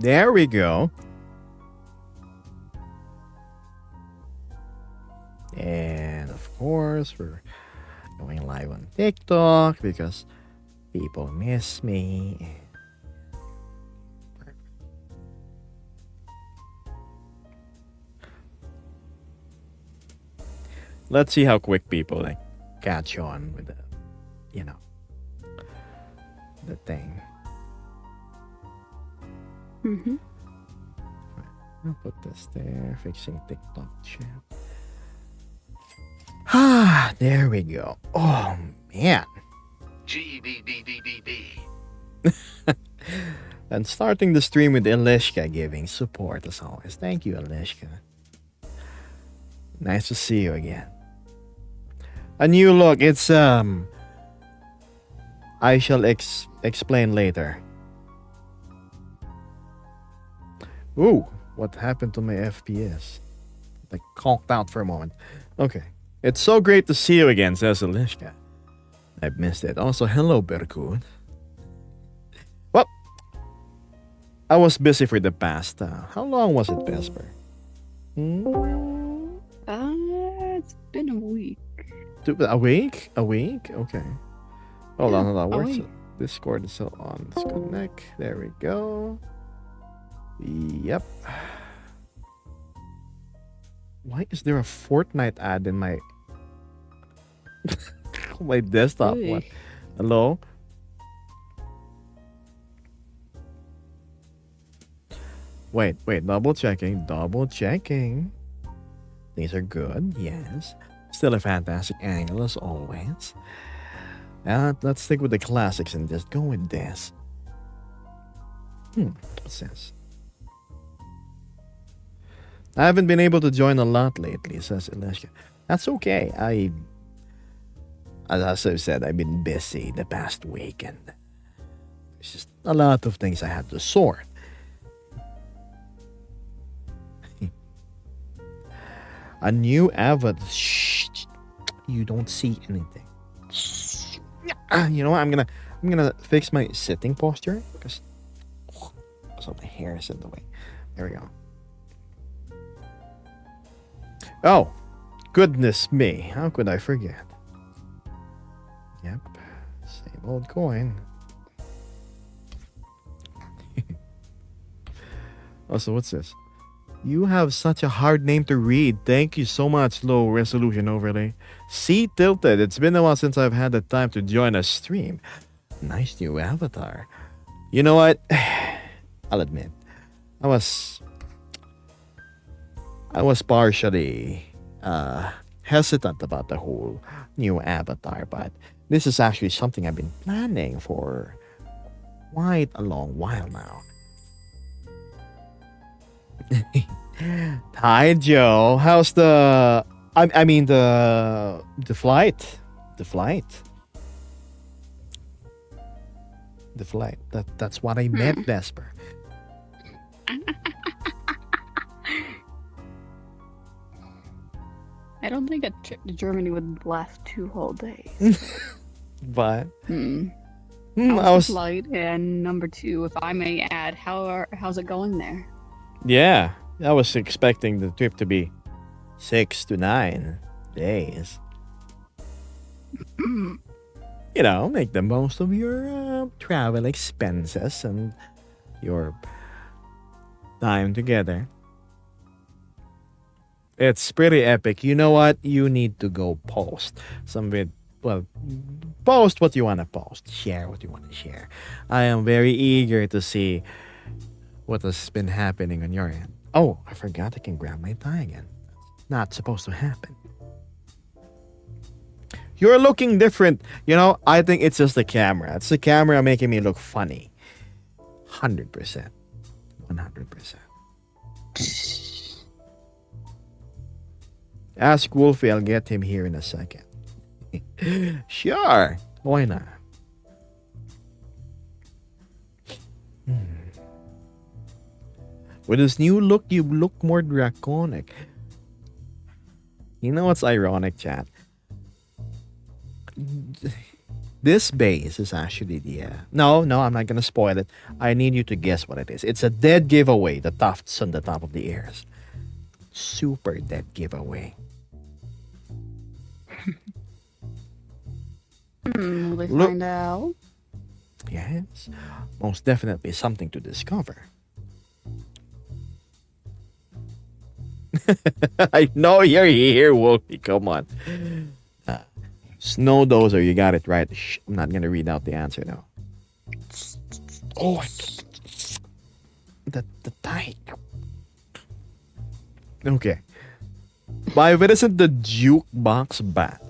There we go. And of course, we're going live on TikTok because people miss me. Let's see how quick people like catch on with the, you know, the thing. Mm-hmm. I'll put this there, fixing TikTok chat. Ah, there we go. Oh man. GDDDDD. And starting the stream with Elishka giving support as always. Thank you, Elishka. Nice to see you again. A new look. It's I shall explain later. Ooh, what happened to my FPS? Like conked out for a moment. Okay. It's so great to see you again, says Elishka. I've missed it. Also, hello, Berkut. Well, I was busy for the past. How long was it, Vesper? It's been a week. A week? A week? Okay. Hold on, hold on. a Where's week. Discord is still on? Let's connect. There we go. Yep. Why is there a Fortnite ad in my my desktop? Ooh. What? Hello? Wait, double checking. These are good, yes. Still a fantastic angle as always. Let's stick with the classics and just go with this. What's this? I haven't been able to join a lot lately, says Elishka. That's okay. As I've said, I've been busy the past week and there's just a lot of things I had to sort. A new avatar. Shh, you don't see anything. You know what? I'm gonna fix my sitting posture because so my hair is in the way. There we go. Oh, goodness me! How could I forget? Yep, same old coin. Also, what's this? You have such a hard name to read. Thank you so much, low resolution overlay. See Tilted. It's been a while since I've had the time to join a stream. Nice new avatar. You know what? I'll admit, I was partially hesitant about the whole new avatar, but this is actually something I've been planning for quite a long while now. Hi, Joe. How's the? I mean the flight. The flight. That's what I meant, Vesper. I don't think a trip to Germany would last 2 whole days. But I I was flight, and number 2, if I may add, how's it going there? yeah. I was expecting the trip to be 6 to 9 days. You know, make the most of your travel expenses and your time together. It's pretty epic. You know what? You need to go post some bit. Well, post what you want to post. Share what you want to share. I am very eager to see what has been happening on your end. Oh, I forgot I can grab my tie again. Not supposed to happen. You're looking different. You know, I think it's just the camera. It's the camera making me look funny. 100%. 100%. Ask Wolfie, I'll get him here in a second. Sure. Why not? With this new look, you look more draconic. You know what's ironic, chat? This base is actually the. No, no, I'm not gonna spoil it. I need you to guess what it is. It's a dead giveaway. The tufts on the top of the ears. Super dead giveaway. Will we Look- find out? Yes, most definitely something to discover. I know you're here, Wolfie. Come on. Snow Dozer, you got it right. Shh, I'm not gonna read out the answer now. Oh, the tyke. Okay. By Vincent the Jukebox Bat.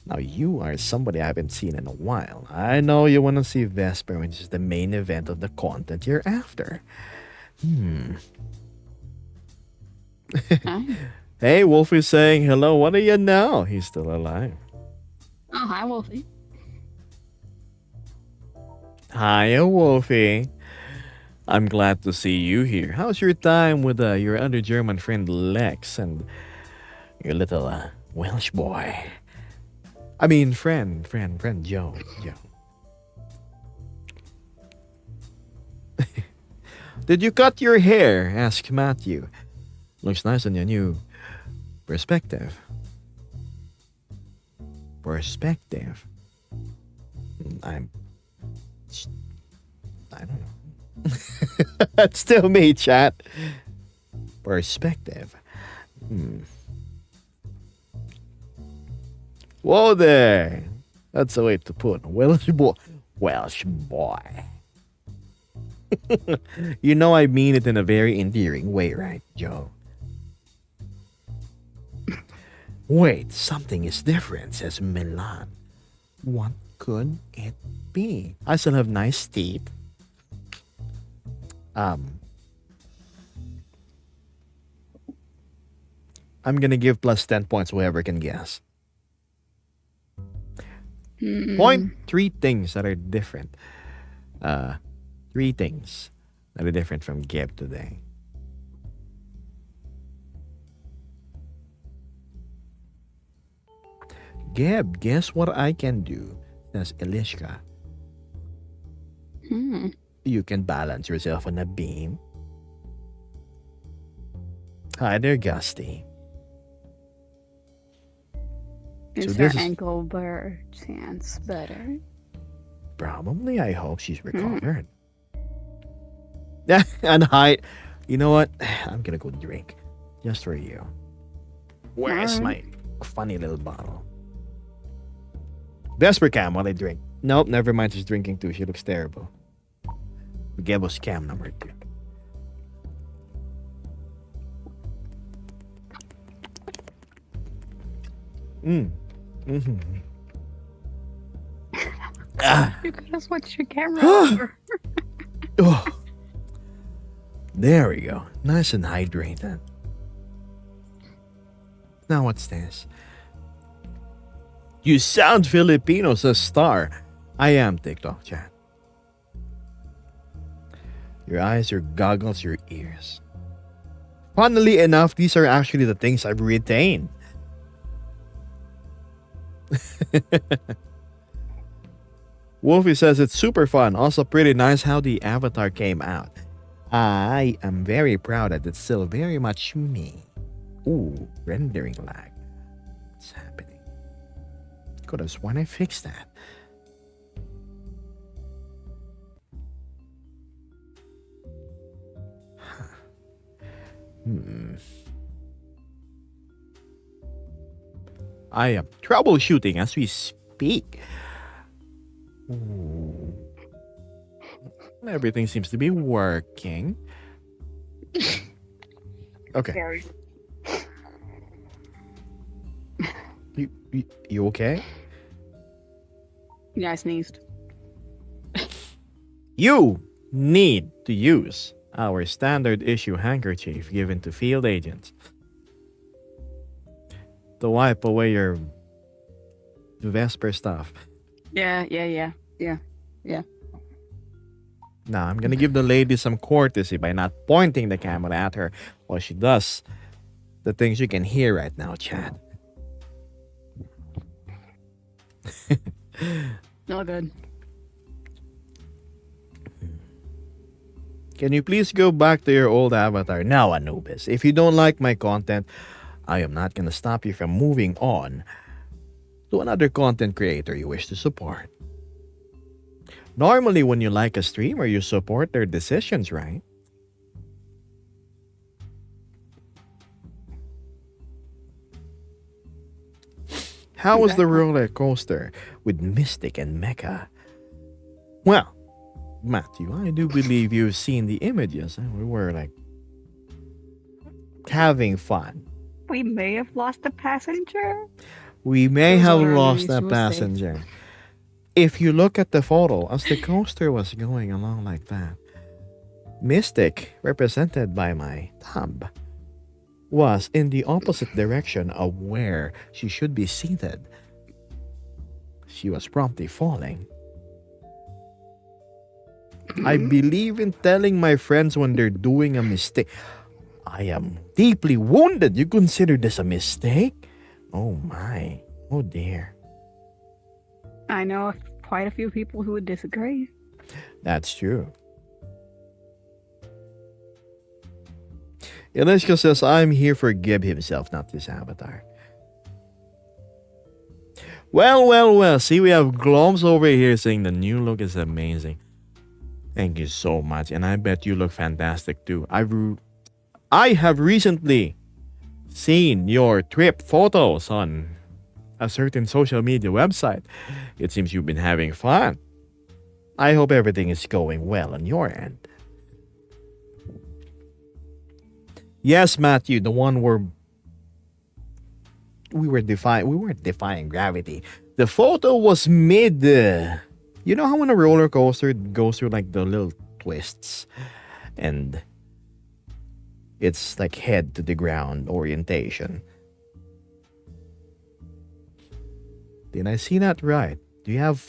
Now you are somebody I haven't seen in a while. I know you want to see Vesper, which is the main event of the content you're after. Hi. Hey, Wolfie's saying hello. What are you now? He's still alive. Oh, hi, Wolfie. Hiya, Wolfie. I'm glad to see you here. How's your time with your other German friend Lex and your little Welsh boy? I mean, friend Joe. Did you cut your hair? Asked Matthew. Looks nice on your new perspective. Perspective? I don't know. That's still me, chat. Perspective. Whoa there. That's the way to put it. Welsh boy. Welsh boy. You know I mean it in a very endearing way, right, Joe? Wait, something is different, says Milan. What could it be? I still have nice teeth. I'm gonna give plus 10 points whoever can guess. Point three things that are different. Three things that are different from Geb today. Geb, guess what I can do? Says Elishka. You can balance yourself on a beam. Hi there, Gusty. Is So her this is- ankle bar chance better? Probably. I hope she's recovered. Yeah, and hi. You know what? I'm gonna go drink. Just for you. Where's my funny little bottle? Vesper Cam while I drink. Nope, never mind. She's drinking too. She looks terrible. Gebo's cam number 2. You gotta switch your camera over. Oh. There we go. Nice and hydrated. Now what's this? You sound Filipino, says Star. I am TikTok chat. Your eyes, your goggles, your ears. Funnily enough, these are actually the things I've retained. Wolfie says it's super fun. Also pretty nice how the avatar came out. I am very proud that it's still very much me. Ooh, rendering lag. What's happening? Could have sworn I fixed that. I am troubleshooting as we speak. Ooh. Everything seems to be working. Okay. Very. You okay? Yeah, I sneezed. You need to use our standard issue handkerchief given to field agents to wipe away your Vesper stuff. Yeah. Now, I'm gonna give the lady some courtesy by not pointing the camera at her while she does the things you can hear right now, Chad. No good. Can you please go back to your old avatar now, Anubis? If you don't like my content, I am not gonna stop you from moving on to another content creator you wish to support. Normally, when you like a streamer, you support their decisions, right? How was the Exactly. roller coaster with Mystic and Mecha? Well, Matthew, I do believe you've seen the images. And we were like having fun. We may have lost a passenger. We may Those have are lost nice. a She was safe. passenger. If you look at the photo, as the coaster was going along like that, Mystic, represented by my thumb, was in the opposite direction of where she should be seated. She was promptly falling. I believe in telling my friends when they're doing a mistake. I am deeply wounded. You consider this a mistake? Oh my. Oh dear. I know quite a few people who would disagree. That's true. Ilishka says, I'm here for Gib himself, not this avatar. Well. See, we have Gloms over here saying the new look is amazing. Thank you so much. And I bet you look fantastic too. I have recently seen your trip photos on a certain social media website. It seems you've been having fun. I hope everything is going well on your end. Yes, Matthew, the one where we weren't defying gravity. The photo was mid. You know how when a roller coaster goes through like the little twists and it's like head to the ground orientation. Did I see that right? Do you have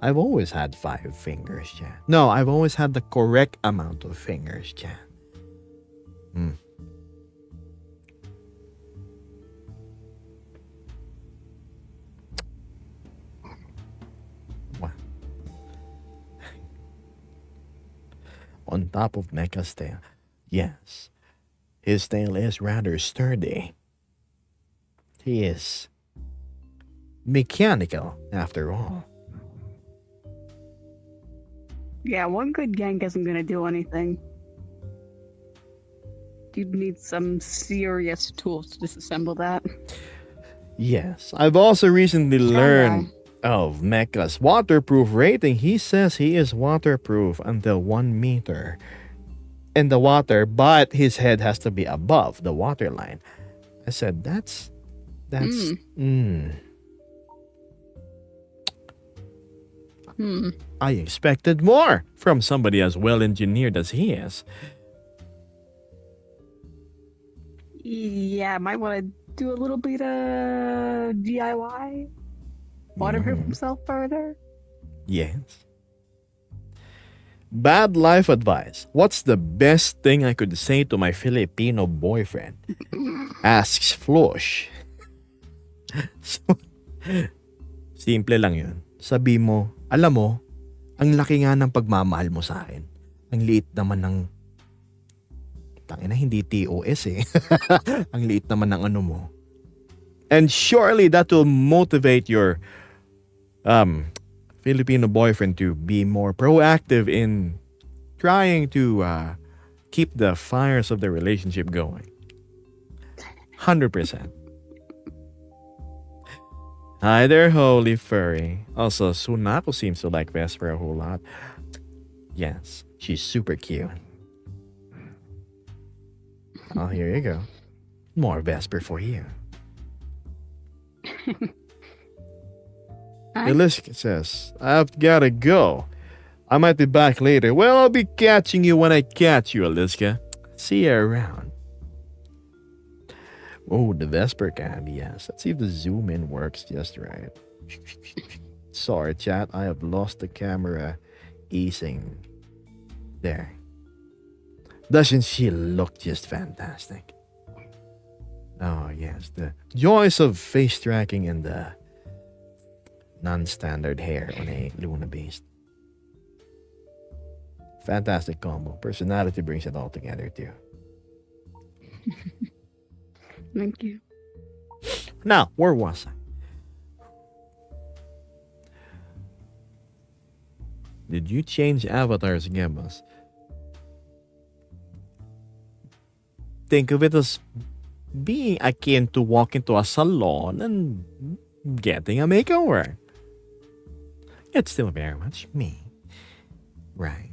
I've always had 5 fingers, Jan. No, I've always had the correct amount of fingers, Jan. Wow. On top of Mecha's tail. Yes. His tail is rather sturdy. He is mechanical, after all. Yeah, one good yank isn't gonna do anything. You'd need some serious tools to disassemble that. Yes. I've also recently Strong learned of Mecha's waterproof rating. He says he is waterproof until 1 meter in the water, but his head has to be above the water line. I said, that's. I expected more from somebody as well engineered as he is. Yeah, might want to do a little bit of DIY. Waterproof himself further. Yes. Bad life advice. What's the best thing I could say to my Filipino boyfriend? Asks Flush. So, simple lang yun. Sabi mo, alam mo, ang laki nga ng pagmamahal mo sa akin. Ang liit naman ng... Tangina, hindi TOS eh. Ang liit naman ng ano mo. And surely that will motivate your Filipino boyfriend to be more proactive in trying to keep the fires of the relationship going. 100%. Hi there, Holy Furry. Also, Sunako seems to like Vesper a whole lot. Yes, she's super cute. Oh, here you go. More Vesper for you. Eliska says, I've gotta go. I might be back later. Well, I'll be catching you when I catch you, Eliska. See you around. Oh, the Vesper candy, yes. Let's see if the zoom in works just right. Sorry, chat. I have lost the camera easing. There. Doesn't she look just fantastic? Oh, yes. The joys of face tracking and the non-standard hair on a Luna beast. Fantastic combo. Personality brings it all together too. Thank you. Now, where was I? Did you change avatars, Gebas? Think of it as being akin to walking to a salon and getting a makeover. It's still very much me. Right.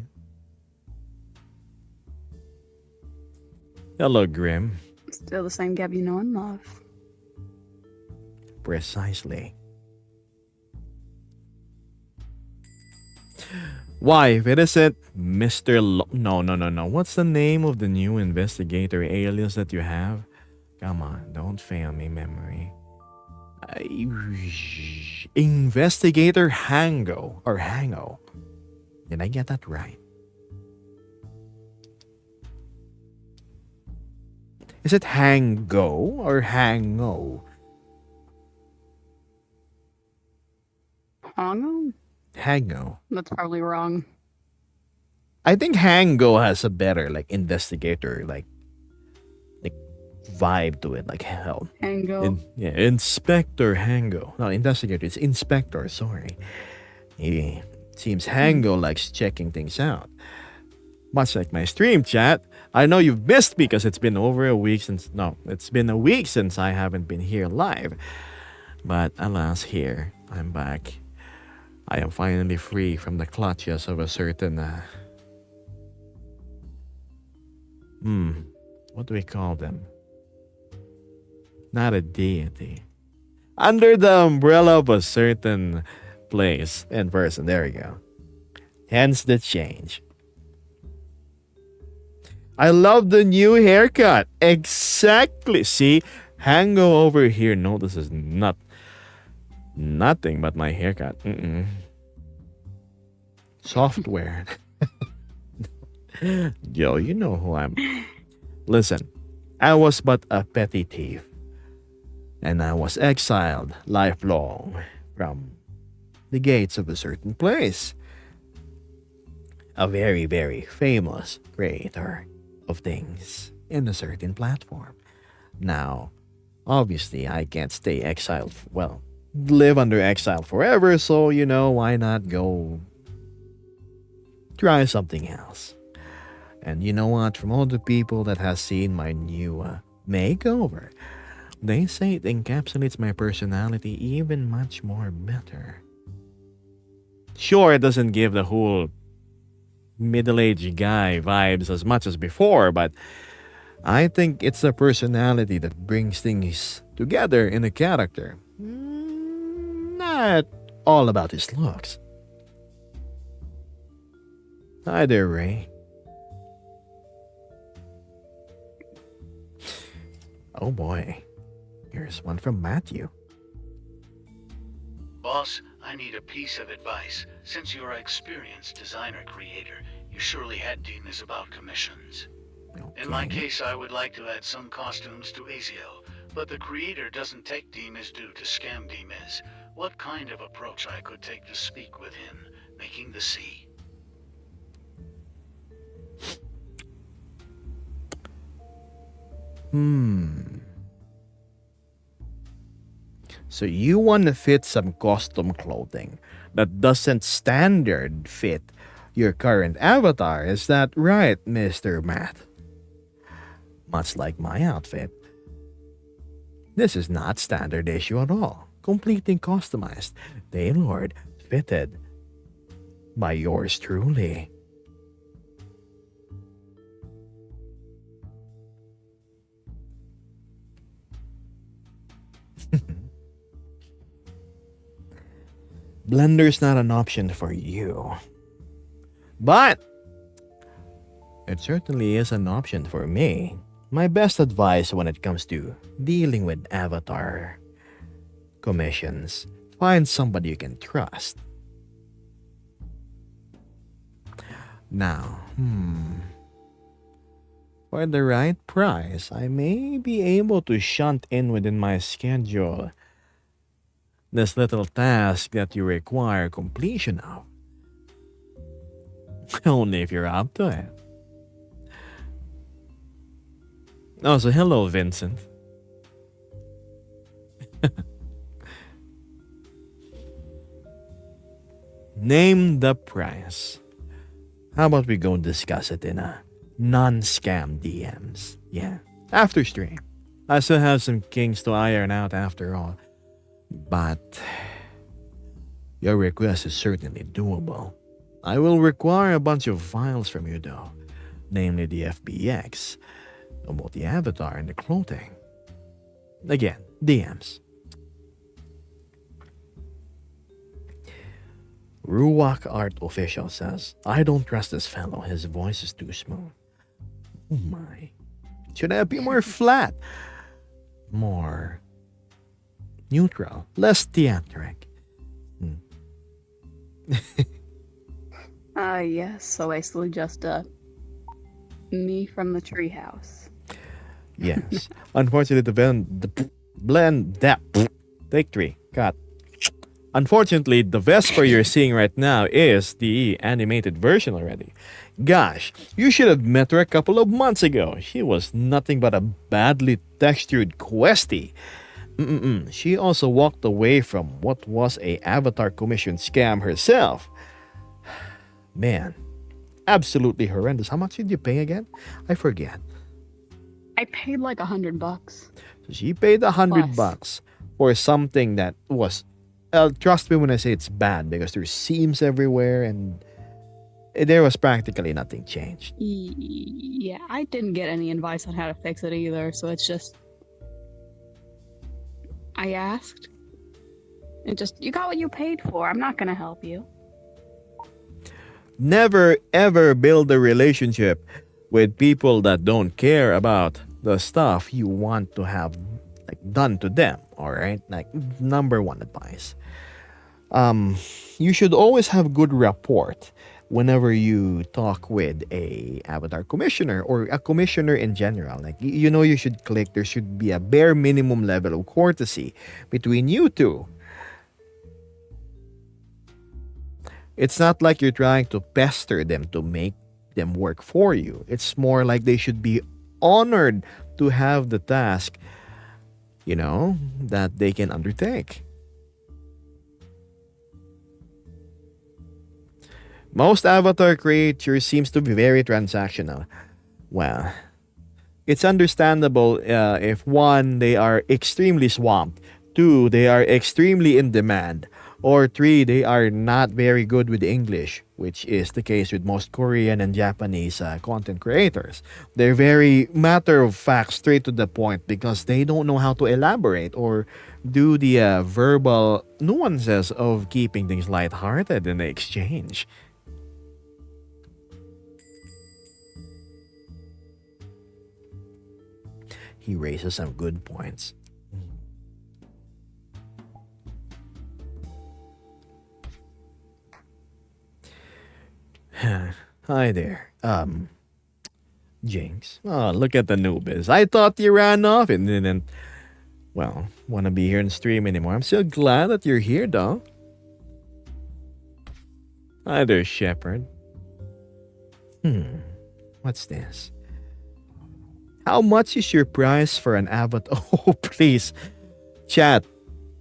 Hello, Grim. Still the same Gab you know and love. Precisely. Why, if it isn't Mr. No. What's the name of the new investigator alias that you have? Come on, don't fail me, memory. Investigator Hango or Hango. Did I get that right? Is it Hango or Hango? Hongo? Hango. That's probably wrong. I think Hango has a better like investigator like vibe to it, like hell. Hango. Inspector Hango. No, investigator. It's inspector. Sorry. He seems Hango likes checking things out. Much like my stream chat. I know you've missed me because it's been over a week since. No, it's been a week since I haven't been here live. But alas, here I'm back. I am finally free from the clutches of a certain. What do we call them? Not a deity. Under the umbrella of a certain place and person. There we go. Hence the change. I love the new haircut. Exactly. See, Hango over here notices nothing but my haircut. Software. Yo, you know who I'm. Listen, I was but a petty thief. And I was exiled lifelong from the gates of a certain place. A very, very famous creator of things in a certain platform. Now, obviously, I can't stay exiled, live under exile forever, so, why not go try something else? And you know what? From all the people that has seen my new makeover, they say it encapsulates my personality even much more better. Sure, it doesn't give the whole middle-aged guy vibes as much as before, but I think it's the personality that brings things together in a character. Not all about his looks. Hi there, Ray. Oh boy. Here's one from Matthew. Boss, I need a piece of advice. Since you're an experienced designer-creator, you surely had demons about commissions. Okay. In my case, I would like to add some costumes to Aziel, but the creator doesn't take demons due to scam demons. What kind of approach I could take to speak with him, making the sea? So you want to fit some custom clothing that doesn't standard fit your current avatar, is that right, Mr. Matt? Much like my outfit. This is not standard issue at all. Completely customized, tailored, fitted by yours truly. Blender's not an option for you. But it certainly is an option for me. My best advice when it comes to dealing with avatar commissions, find somebody you can trust. Now, for the right price, I may be able to shunt in within my schedule this little task that you require completion of. Only if you're up to it. Oh, so hello, Vincent. Name the price. How about we go discuss it in a non-scam DMs? Yeah, after stream. I still have some kinks to iron out after all. But your request is certainly doable. I will require a bunch of files from you though, namely the FBX, about the avatar and the clothing. Again, DMs. Ruwak Art Official says, I don't trust this fellow. His voice is too smooth. Oh my. Should I be more flat? More neutral, less theatric. Yes, so basically just me from the treehouse. Yes. Unfortunately, take three. Cut. Unfortunately, the Vesper you're seeing right now is the animated version already. Gosh, you should have met her a couple of months ago. She was nothing but a badly textured questie. She also walked away from what was a Avatar commission scam herself. Man, absolutely horrendous. How much did you pay again? I forget. I paid like $100. So she paid $100 Plus. for something that was. Trust me when I say it's bad because there's seams everywhere and there was practically nothing changed. Yeah, I didn't get any advice on how to fix it either, so it's just. I asked. And just, you got what you paid for. I'm not gonna help you. Never ever build a relationship with people that don't care about the stuff you want to have like done to them. All right, like number one advice. You should always have good rapport whenever you talk with a avatar commissioner or a commissioner in general. Like you know, you should click. There should be a bare minimum level of courtesy between you two. It's not like you're trying to pester them to make them work for you. It's more like they should be honored to have the task, that they can undertake. Most avatar creatures seems to be very transactional. Well, it's understandable if one, they are extremely swamped, two, they are extremely in demand, or three, they are not very good with English, which is the case with most Korean and Japanese content creators. They're very matter of fact, straight to the point because they don't know how to elaborate or do the verbal nuances of keeping things lighthearted in the exchange. He raises some good points. Hi there. Jinx. Oh, look at the noobs. I thought you ran off and didn't, want to be here and stream anymore. I'm still glad that you're here, though. Hi there, Shepherd. What's this? How much is your price for an avatar? Oh, please. Chat.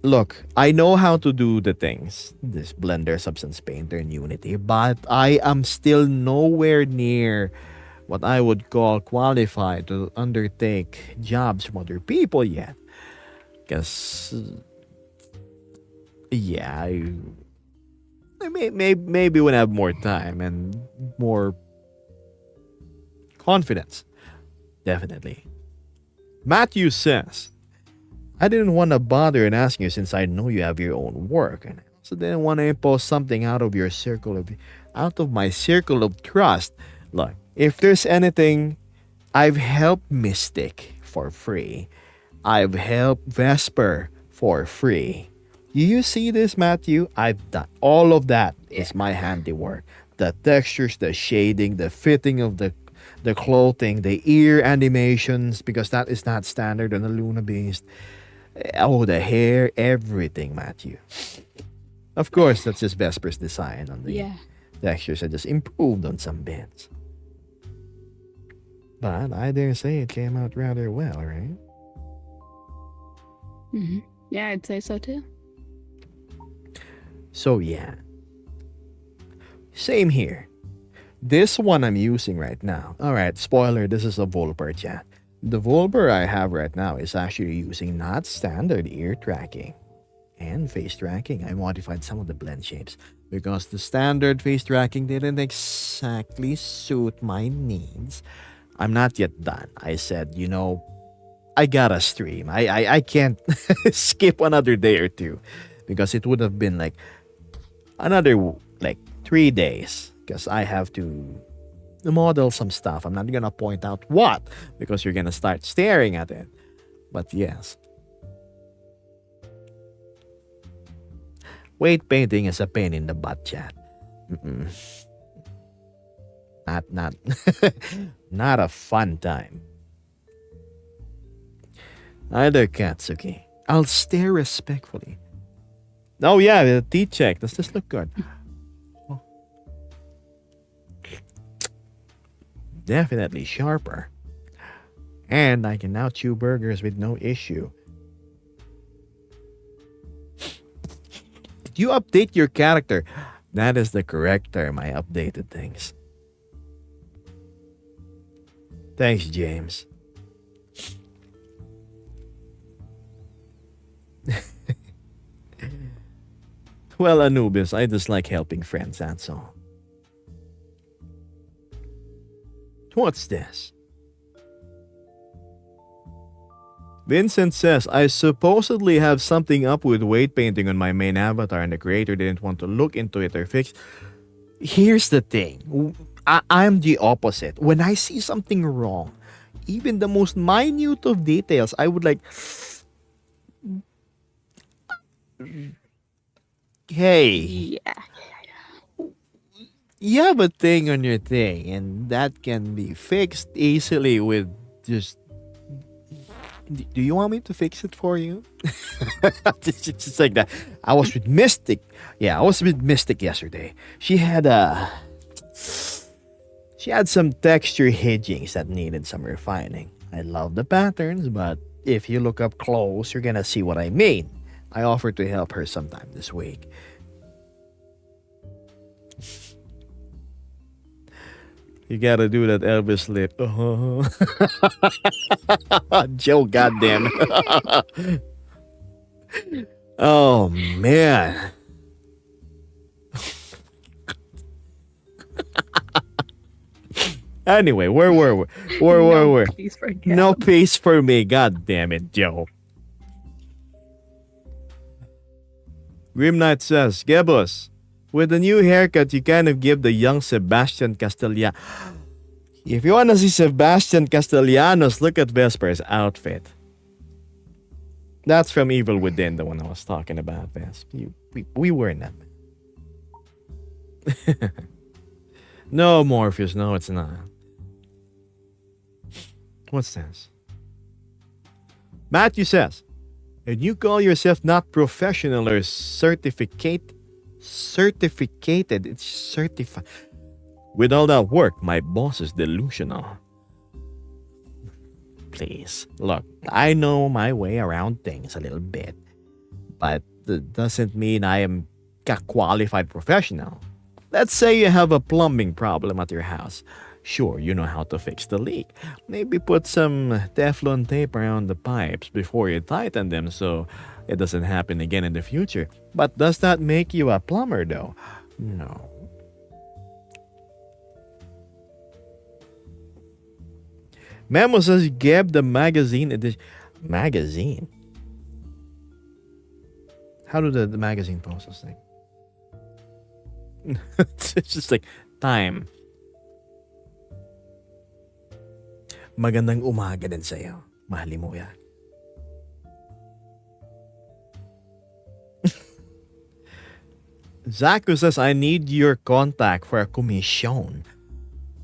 Look, I know how to do the things. This Blender, Substance Painter, and Unity. But I am still nowhere near what I would call qualified to undertake jobs from other people yet. Because, yeah, maybe when I have more time and more confidence. Definitely. Matthew says, I didn't want to bother and ask you since I know you have your own work, and I also didn't want to impose something out of my circle of trust. Look, if there's anything, I've helped Mystic for free. I've helped Vesper for free. Do you see this, Matthew? I've done all of that. Is my handiwork. The textures, the shading, the fitting of the clothing, the ear animations, because that is not standard on the Luna Beast. Oh, the hair, everything, Matthew. Of course, that's just Vesper's design on the Yeah. textures. I just improved on some bits. But I dare say it came out rather well, right? Yeah, I'd say so too. So yeah. Same here. This one I'm using right now. Alright, spoiler, this is a Volper chat. The Volper I have right now is actually using not standard ear tracking and face tracking. I modified some of the blend shapes because the standard face tracking didn't exactly suit my needs. I'm not yet done. I said, I gotta stream. I can't skip another day or two because it would have been like another like 3 days because I have to model some stuff. I'm not gonna point out what because you're gonna start staring at it. But yes, weight painting is a pain in the butt, chat. Mm-mm. Not not a fun time. Either, Katsuki. I'll stare respectfully. Oh yeah, the teeth check. Does this look good? Oh. Definitely sharper. And I can now chew burgers with no issue. Did you update your character? That is the correct term. I updated things. Thanks, James. Well, Anubis, I just like helping friends, that's all. What's this? Vincent says, I supposedly have something up with weight painting on my main avatar and the creator didn't want to look into it or fix. Here's the thing. I'm the opposite. When I see something wrong, even the most minute of details, I would like... Hey, Yeah. you have a thing on your thing, and that can be fixed easily with just. Do you want me to fix it for you? It's just like that. I was with Mystic. Yeah, I was with Mystic yesterday. She had some texture hedgings that needed some refining. I love the patterns, but if you look up close, you're gonna see what I mean. I offered to help her sometime this week. You gotta do that Elvis lip. Joe, goddamn. Oh, man. Anyway, where were we? Where were we? Please forget. No peace for me. God damn it, Joe. Grim Knight says, Gebos, with the new haircut, you kind of give the young Sebastian Castellanos. If you want to see Sebastian Castellanos, look at Vesper's outfit. That's from Evil Within, the one I was talking about, Ves. We were not. No, Morpheus, no, it's not. What's this? Matthew says, and you call yourself not professional or certificated, it's certified. With all that work, my boss is delusional. Please, look, I know my way around things a little bit, but that doesn't mean I am a qualified professional. Let's say you have a plumbing problem at your house. Sure, you know how to fix the leak. Maybe put some Teflon tape around the pipes before you tighten them so it doesn't happen again in the future. But does that make you a plumber though? No. Memo says Geb the magazine edition. Magazine? How do the magazine post this thing? It's just like time. Magandang umaga din sa'yo. Mahali mo yan. Zaku says, I need your contact for a commission.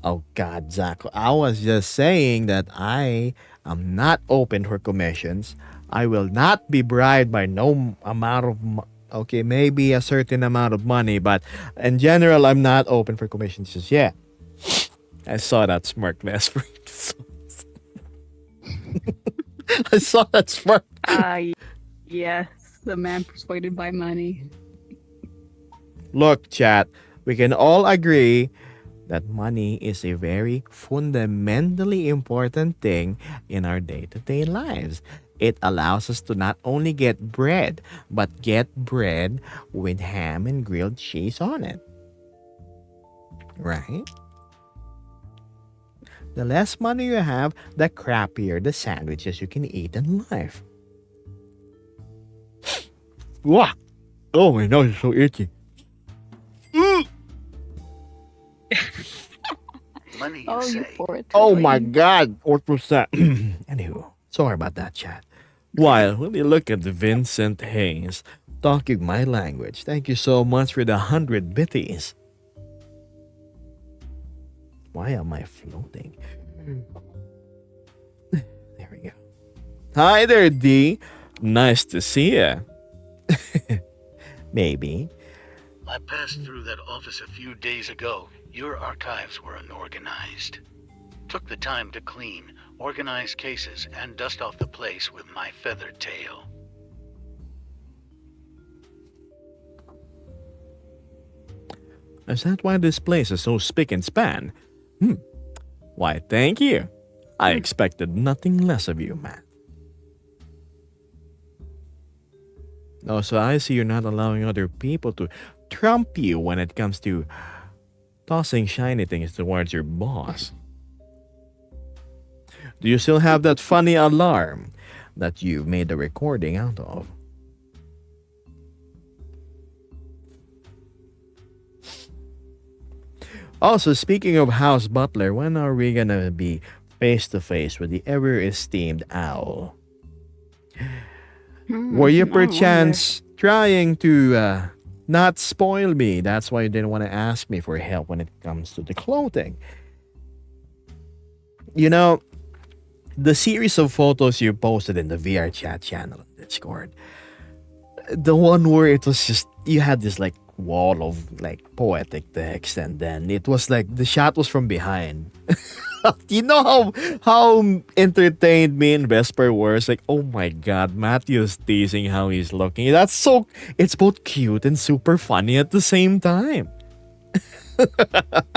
Oh God, Zaku. I was just saying that I am not open for commissions. I will not be bribed by no amount of okay, maybe a certain amount of money, but in general, I'm not open for commissions just yet. I saw that smirk, Vesper. I saw that smirk. Yes, the man persuaded by money. Look, chat, we can all agree that money is a very fundamentally important thing in our day-to-day lives. It allows us to not only get bread, but get bread with ham and grilled cheese on it. Right? The less money you have, the crappier the sandwiches you can eat in life. Wow! Oh, my nose is so itchy. Money, you Oh, you say? for it. Oh my god, what was that? Anywho, sorry about that, chat. While we look at Vincent Hayes talking my language, thank you so much for the 100 bitties. Why am I floating? There we go. Hi there, D. Nice to see ya. Maybe. I passed through that office a few days ago. Your archives were unorganized. Took the time to clean, organize cases, and dust off the place with my feathered tail. Is that why this place is so spick and span? Why, thank you. I expected nothing less of you, Matt. Oh, so I see you're not allowing other people to trump you when it comes to tossing shiny things towards your boss. Do you still have that funny alarm that you made a recording out of? Also, speaking of House Butler, when are we gonna be face to face with the ever esteemed Owl? Were you I wonder. perchance trying to not spoil me? That's why you didn't want to ask me for help when it comes to the clothing. You know, the series of photos you posted in the VR chat channel on Discord, the one where it was just, you had this like wall of like poetic text, and then it was like the shot was from behind. You know how entertained me and Vesper were? It's like, oh my god, Matthew's teasing how he's looking. That's so, it's both cute and super funny at the same time.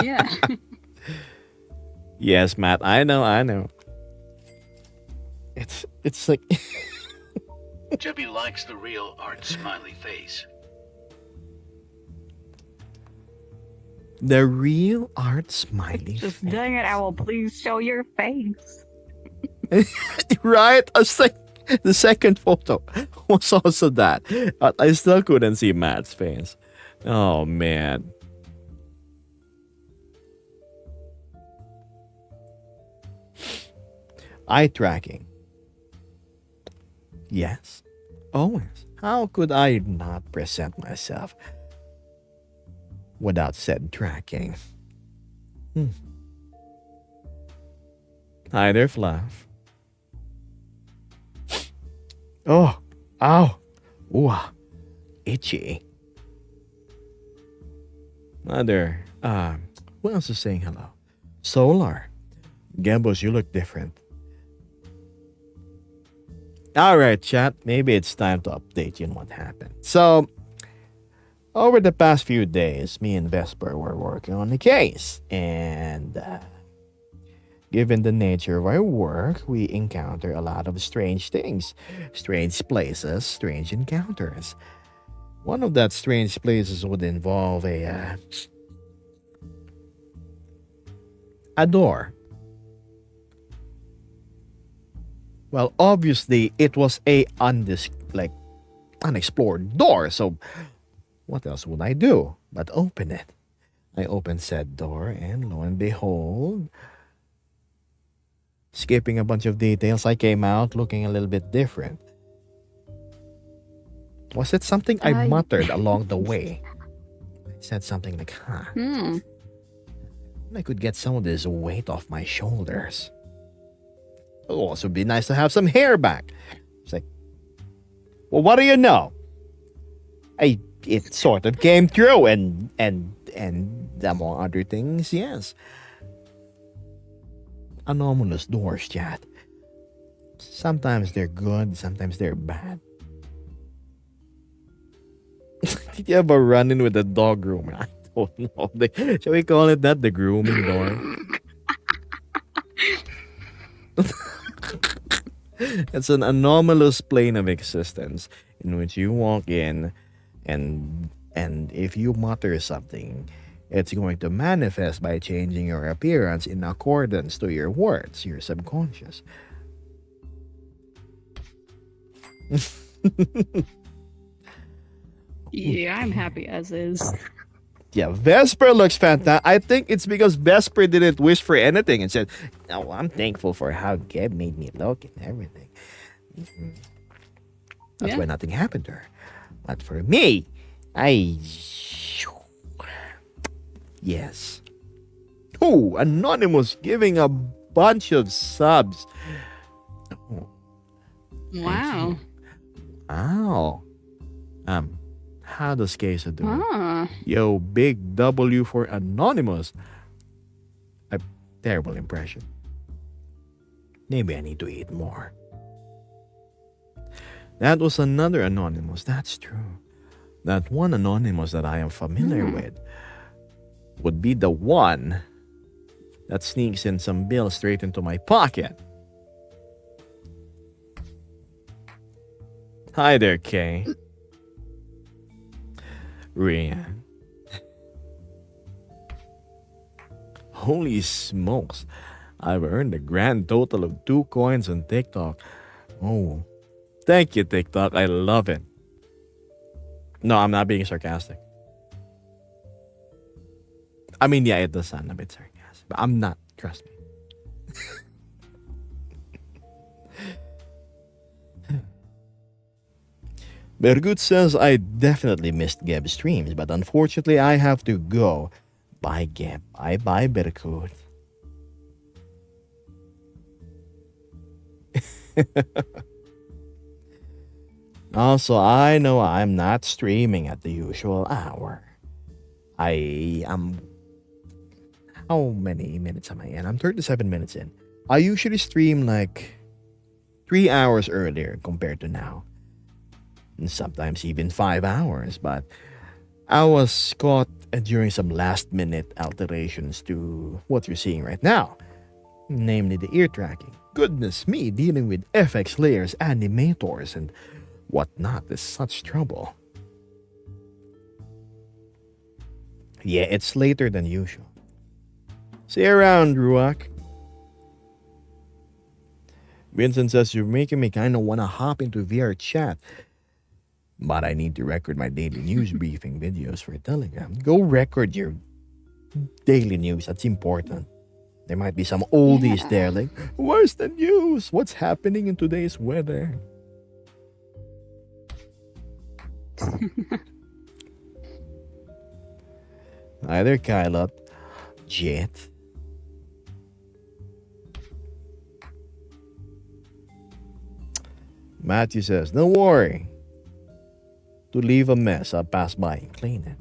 Yeah. Yes, Matt, I know. It's like Jebby likes the real art smiley face. the real art smiley Just face. dang it, Owl, please show your face. Right? I was like, the second photo was also that. But I still couldn't see Matt's face. Oh man. Eye tracking. Yes. Always. How could I not present myself without said tracking? Hi there, Fluff. Oh, ow, ooh, itchy. Mother, who else is saying hello? Solar. Gambos, you look different. Alright, chat, maybe it's time to update you on what happened. So, over the past few days, me and Vesper were working on the case, and given the nature of our work, we encounter a lot of strange things, strange places, strange encounters. One of that strange places would involve a door. Well, obviously, it was a unexplored door, so what else would I do but open it? I opened said door, and lo and behold, skipping a bunch of details, I came out looking a little bit different. Was it something I muttered along the way? I said something like, I could get some of this weight off my shoulders. It would also be nice to have some hair back. It's like, Well, what do you know? It sort of came true, and among other things, yes. Anomalous doors, chat. Sometimes they're good, sometimes they're bad. Did you ever run in with a dog groomer? I don't know. Shall we call it that? The grooming door? It's an anomalous plane of existence in which you walk in, and if you mutter something, it's going to manifest by changing your appearance in accordance to your words, your subconscious. Yeah, I'm happy as is. Yeah, Vesper looks fantastic. I think it's because Vesper didn't wish for anything and said, "Oh, I'm thankful for how Geb made me look and everything." That's Yeah. why nothing happened to her. But for me, I. Yes. Oh, Anonymous giving a bunch of subs. Oh, Wow. wow. How does Queso do it? Ah. Yo, big W for Anonymous. A terrible impression. Maybe I need to eat more. That was another Anonymous. That's true. That one Anonymous that I am familiar with would be the one that sneaks in some bills straight into my pocket. Hi there, Kay. Rian. Holy smokes. I've earned a grand total of 2 coins on TikTok. Oh, thank you, TikTok. I love it. No, I'm not being sarcastic. I mean, yeah, it does sound a bit sarcastic, but I'm not. Trust me. Bergut says, I definitely missed Geb's streams, but unfortunately I have to go. Bye, Geb. Bye, Bergut. Also, I know I'm not streaming at the usual hour. I am. How many minutes am I in? I'm 37 minutes in. I usually stream like 3 hours earlier compared to now. And sometimes even 5 hours, but I was caught during some last minute alterations to what you're seeing right now, namely the ear tracking. Goodness me, dealing with FX layers, animators, and whatnot is such trouble. Yeah, it's later than usual. See you around, Ruak. Vincent says, you're making me kind of want to hop into VR chat. But I need to record my daily news briefing videos for Telegram. Go record your daily news. That's important. There might be some oldies there like, where's the news? What's happening in today's weather? Either Kylot, Jet. Matthew says, don't worry. To leave a mess, I'll pass by and clean it.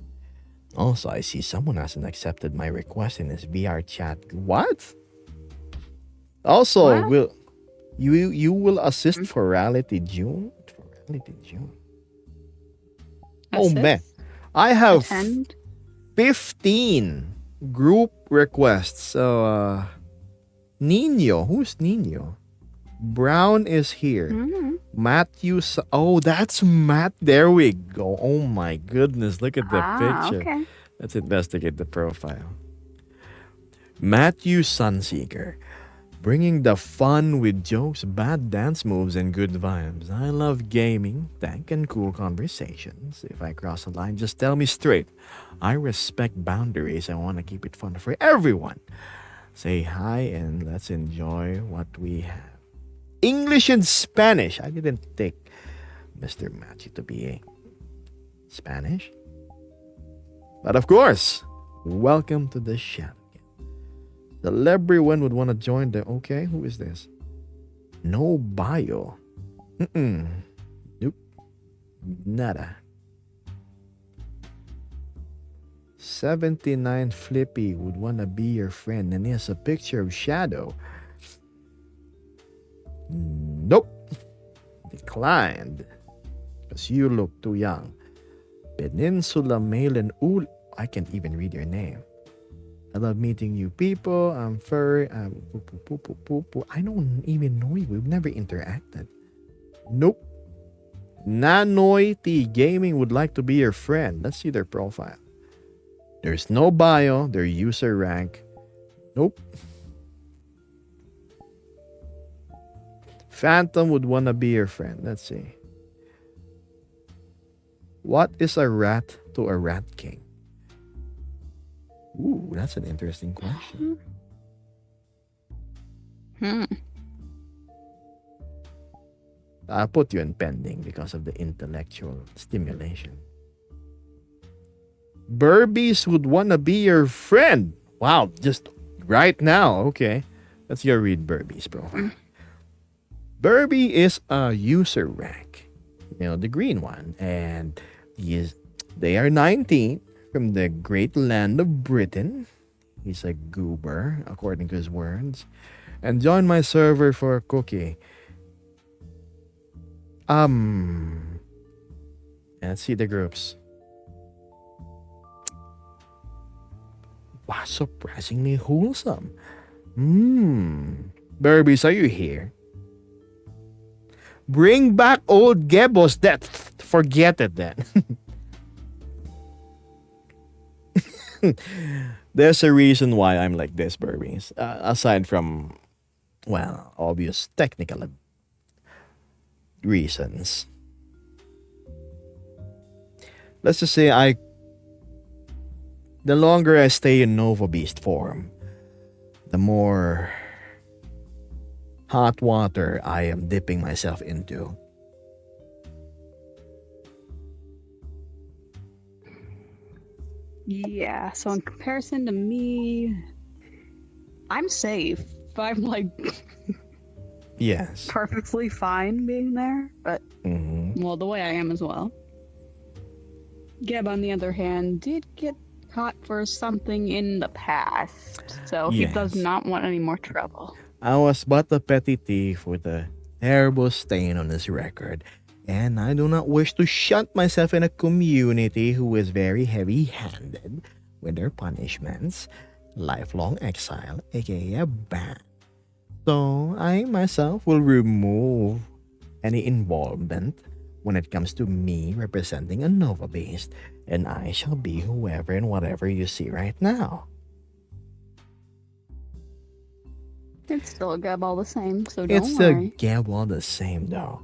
Also, I see someone hasn't accepted my request in his VR chat. What? Also, What? will you will assist for Reality June? For Reality June. Oh man, I have Attend. 15 group requests. So, Nino, who's Nino? Brown is here. Mm. Matthew. Oh, that's Matt. There we go. Oh my goodness. Look at the picture. Okay. Let's investigate the profile. Matthew Sunseeker. Bringing the fun with jokes, bad dance moves, and good vibes. I love gaming, tech, and cool conversations. If I cross a line, just tell me straight. I respect boundaries. I want to keep it fun for everyone. Say hi and let's enjoy what we have. English and Spanish. I didn't take Mr. Matthew to be a Spanish. But of course, welcome to the show. Everyone would want to join the... Okay, who is this? No bio. Nope. Nada. 79 Flippy would wanna be your friend, and he has a picture of Shadow. Nope. Declined. Because you look too young. Peninsula Mail and Ul. I can't even read your name. I love meeting new people. I'm furry. I'm I don't even know you. We've never interacted. Nope. Nanoy T Gaming would like to be your friend. Let's see their profile. There's no bio, their user rank. Nope. Phantom would wanna be your friend. Let's see. What is a rat to a rat king? Ooh, that's an interesting question. I'll put you in pending because of the intellectual stimulation. Burbies would wanna be your friend. Wow, just right now. Okay. Let's go read Burbies profile. Burby is a user rank. You know, the green one. And they are 19 from the great land of Britain. He's a goober, according to his words. And join my server for a cookie. Let's see the groups. Wow, surprisingly wholesome. Burbies, are you here? Bring back old Gebos. Forget it then. There's a reason why I'm like this, Burbies. Aside from, well, obvious technical reasons. Let's just say the longer I stay in Nova Beast form, the more hot water I am dipping myself into. Yeah, so in comparison to me, I'm safe. I'm like Yes. perfectly fine being there, but well, the way I am as well. Geb, on the other hand, did get caught for something in the past, so he does Yes. not want any more trouble. I was but a petty thief with a terrible stain on his record, and I do not wish to shunt myself in a community who is very heavy-handed with their punishments, lifelong exile, aka a ban. So I myself will remove any involvement when it comes to me representing a Nova Beast, and I shall be whoever and whatever you see right now. It's still a Geb all the same, so don't It's the worry. gab all the same though.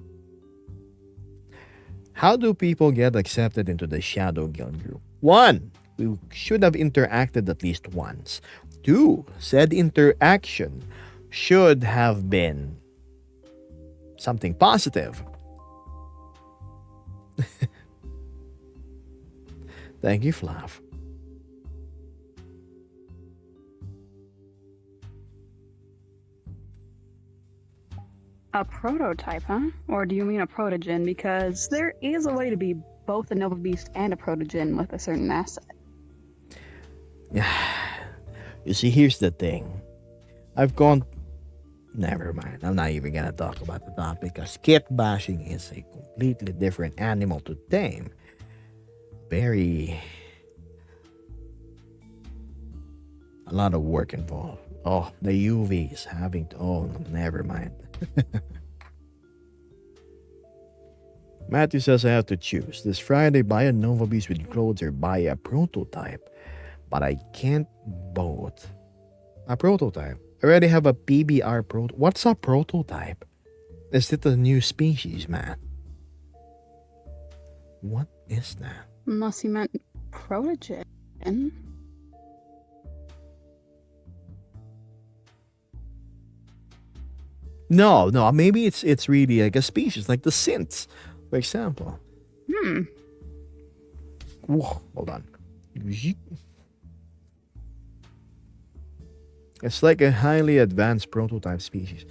How do people get accepted into the Shadow Guild group? 1. We should have interacted at least once. 2. Said interaction should have been something positive. Thank you, Flav. A prototype, huh? Or do you mean a protogen? Because there is a way to be both a Nova Beast and a protogen with a certain asset. You see, here's the thing. I've gone. Never mind. I'm not even gonna talk about the topic because kit bashing is a completely different animal to tame. Very. A lot of work involved. Oh, the UVs having to. Oh, never mind. Matthew says I have to choose. This Friday, buy a Nova Beast with clothes or buy a prototype. But I can't both. A prototype. I already have a PBR pro. What's a prototype? Is it a new species, Matt? What is that? Unless you meant protogen. No, maybe it's really like a species, like the synths, for example. Whoa, hold on. It's like a highly advanced prototype species.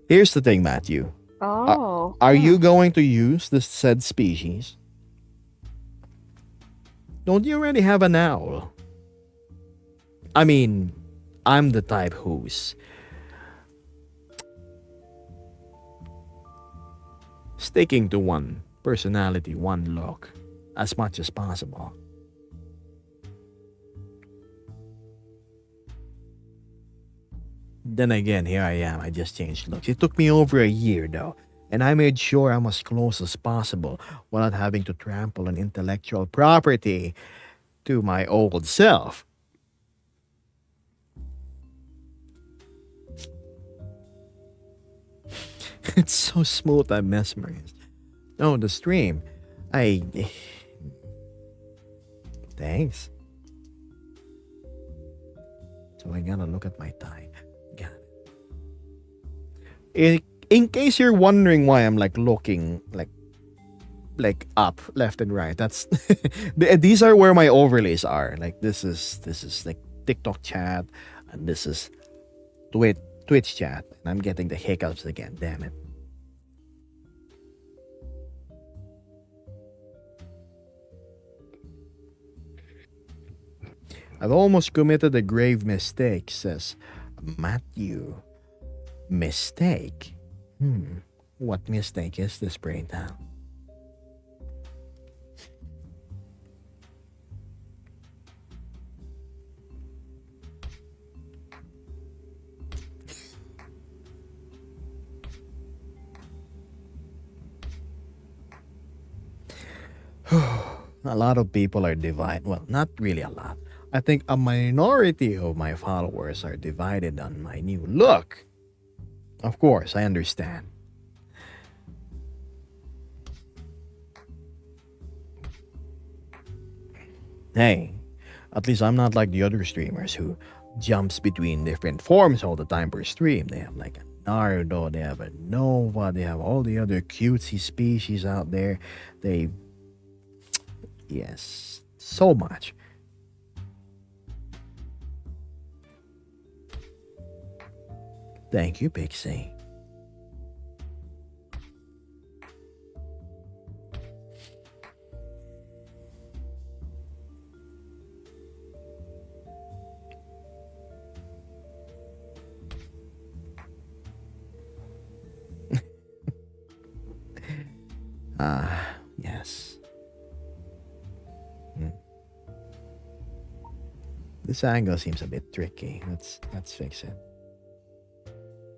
Here's the thing, Matthew. Are, Oh. are you going to use the said species? Don't you already have an owl? I mean, I'm the type who's sticking to one personality, one look, as much as possible. Then again, here I am. I just changed looks. It took me over a year though, and I made sure I'm as close as possible without having to trample on intellectual property to my old self. It's so smooth, I'm mesmerized. Oh, the stream. I. Thanks. So I gotta look at my tie. Got it. In case you're wondering why I'm like looking like up, left and right. That's these are where my overlays are. Like this is like TikTok chat, and this is Twitch chat, and I'm getting the hiccups again. Damn it. I've almost committed a grave mistake, says Matthew. Mistake? What mistake is this, Braintown? A lot of people are divided. Well, not really a lot. I think a minority of my followers are divided on my new look. Of course, I understand. Hey, at least I'm not like the other streamers who jumps between different forms all the time per stream. They have like a Nardo, they have a Nova, they have all the other cutesy species out there. They, yes, so much. Thank you, Pixie. Yes. This angle seems a bit tricky. Let's fix it.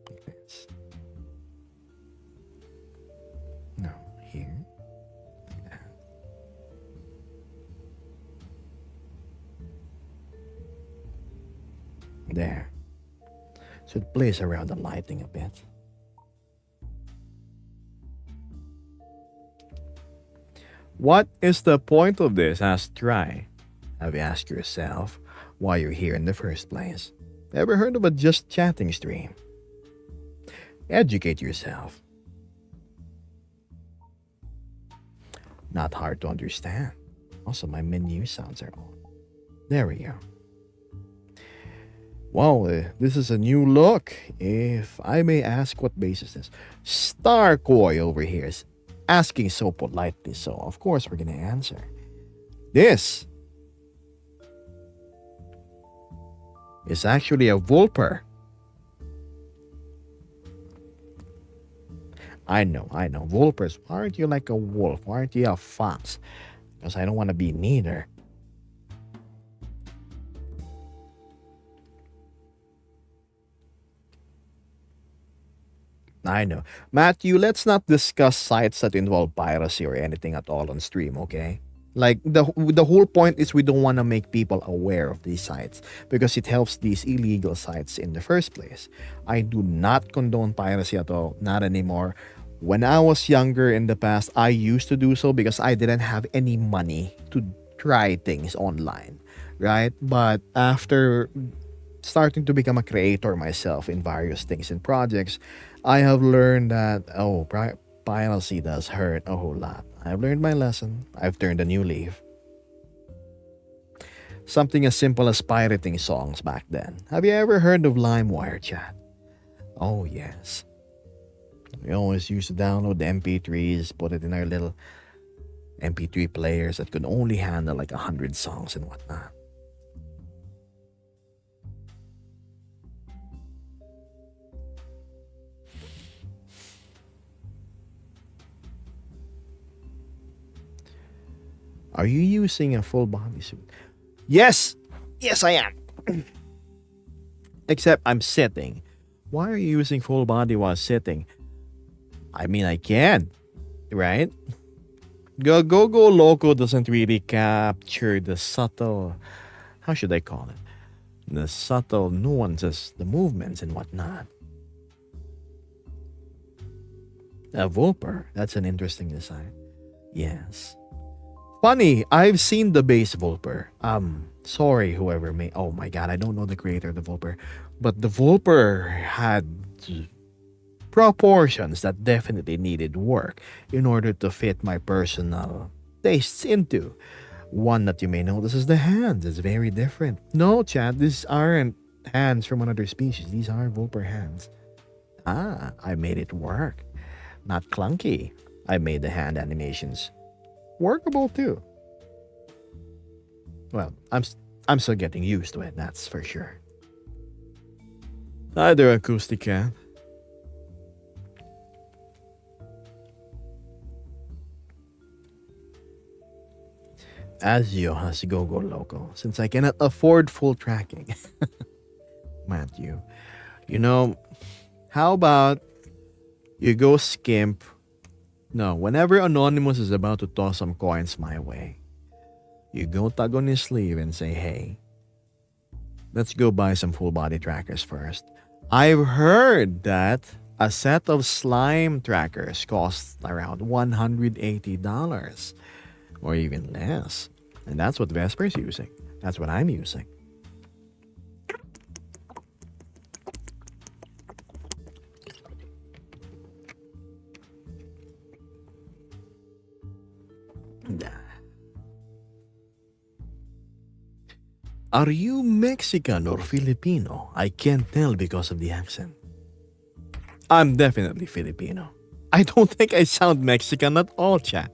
Like this. No, here. Like that. There. So it plays around the lighting a bit. What is the point of this? Asked Try. Have you asked yourself why you're here in the first place? Ever heard of a just chatting stream? Educate yourself. Not hard to understand. Also, my menu sounds are on. There we go. Wow, this is a new look. If I may ask, what base is this? Starkoi over here is asking so politely, so of course we're gonna answer. This is actually a Vulper. I know. Vulpers, why aren't you like a wolf? Why aren't you a fox? Because I don't want to be neither. I know. Matthew, let's not discuss sites that involve piracy or anything at all on stream, okay? Like, the whole point is we don't want to make people aware of these sites because it helps these illegal sites in the first place. I do not condone piracy at all, not anymore. When I was younger in the past, I used to do so because I didn't have any money to try things online, right? But after starting to become a creator myself in various things and projects, I have learned that, piracy does hurt a whole lot. I've learned my lesson. I've turned a new leaf. Something as simple as pirating songs back then. Have you ever heard of LimeWire, chat? Oh, yes. We always used to download the MP3s, put it in our little MP3 players that could only handle like 100 songs and whatnot. Are you using a full bodysuit? Yes! Yes, I am. Except I'm sitting. Why are you using full body while sitting? I mean, I can, right? Go Loco doesn't really capture the subtle, how should I call it? The subtle nuances, the movements and whatnot. A Vulper, that's an interesting design. Yes. Funny, I've seen the base Vulper. Sorry whoever made, oh my god, I don't know the creator of the Vulper. But the Vulper had proportions that definitely needed work in order to fit my personal tastes into. One that you may notice is the hands. It's very different. No, chat, these aren't hands from another species. These are Vulper hands. Ah, I made it work. Not clunky. I made the hand animations workable too. Well, I'm still getting used to it, that's for sure. Hi there, Acoustic Cat. Azio has Go Loco, since I cannot afford full tracking. Matthew, you know, how about you go skimp? No, whenever Anonymous is about to toss some coins my way, you go tug on his sleeve and say, hey, let's go buy some full body trackers first. I've heard that a set of slime trackers costs around $180 or even less. And that's what Vesper's using. That's what I'm using. Are you Mexican or Filipino? I can't tell because of the accent. I'm definitely Filipino. I don't think I sound Mexican at all, chat.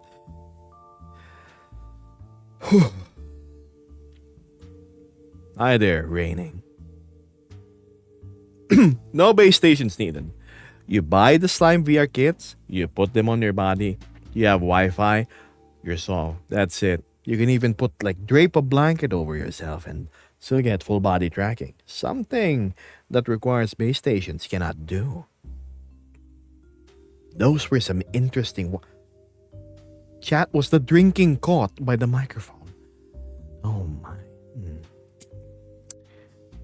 Hi there, raining. No base stations needed. You buy the slime VR kits, you put them on your body, you have Wi-Fi, you're solved. That's it. You can even drape a blanket over yourself and still get full body tracking. Something that requires base stations cannot do. Those were some interesting... Chat, was the drinking caught by the microphone? Oh my.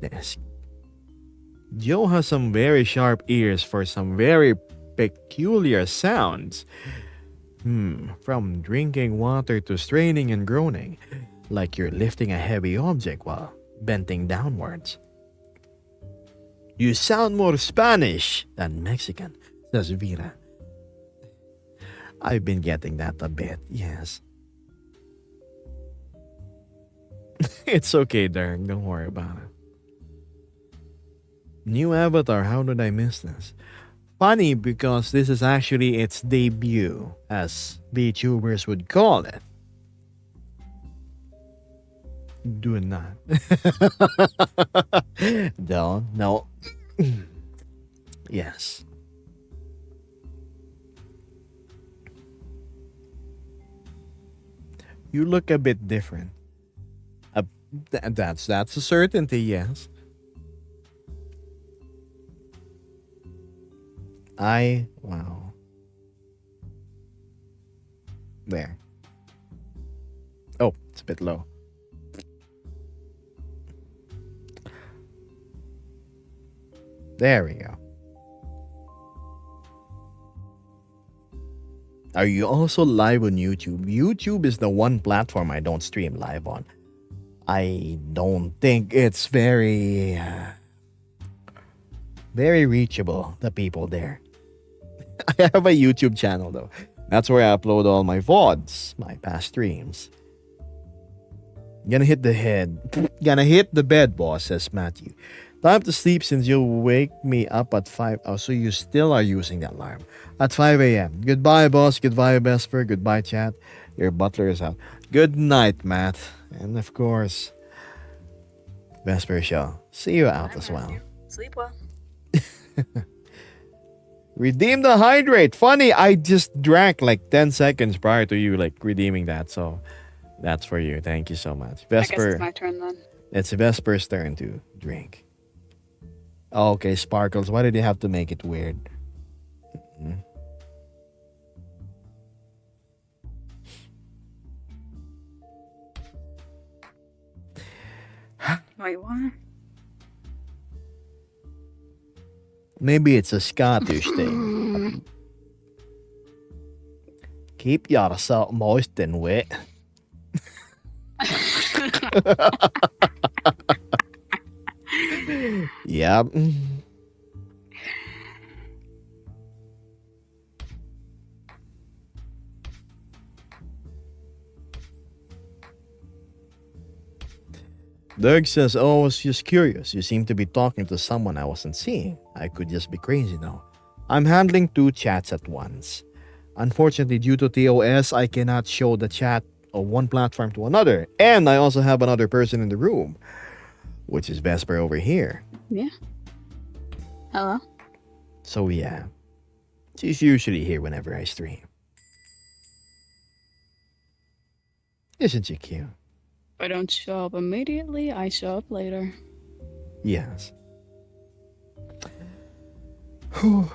Yes. Joe has some very sharp ears for some very peculiar sounds. From drinking water to straining and groaning, like you're lifting a heavy object while bending downwards. You sound more Spanish than Mexican, says Vera. I've been getting that a bit, yes. It's okay, Derek, don't worry about it. New avatar, how did I miss this? Funny because this is actually its debut, as VTubers would call it. Do not. No. Yes. You look a bit different. That's a certainty, yes. Wow. There. Oh, it's a bit low. There we go. Are you also live on YouTube? YouTube is the one platform I don't stream live on. I don't think it's very reachable, the people there. I have a YouTube channel though. That's where I upload all my VODs, my past streams. Gonna hit the bed, boss, says Matthew. Time to sleep since you wake me up at 5. Oh, so you still are using that alarm. At 5 a.m. Goodbye, boss. Goodbye, Vesper. Goodbye, chat. Your butler is out. Good night, Matt. And of course, Vesper shall see you out as well. Sleep well. Redeem the hydrate. Funny, I just drank like 10 seconds prior to you like redeeming that. So that's for you. Thank you so much. I guess Vesper. it's my turn then. It's Vesper's turn to drink. Okay, Sparkles. Why did you have to make it weird? Mhm. Wait, what? Maybe it's a Scottish thing. Keep yourself moist and wet. Yep. Doug says, oh, I was just curious. You seem to be talking to someone I wasn't seeing. I could just be crazy now. I'm handling 2 chats at once. Unfortunately, due to TOS, I cannot show the chat of one platform to another. And I also have another person in the room, which is Vesper over here. Yeah. Hello? So yeah, she's usually here whenever I stream. Isn't she cute? If I don't show up immediately, I show up later. Yes. Whew.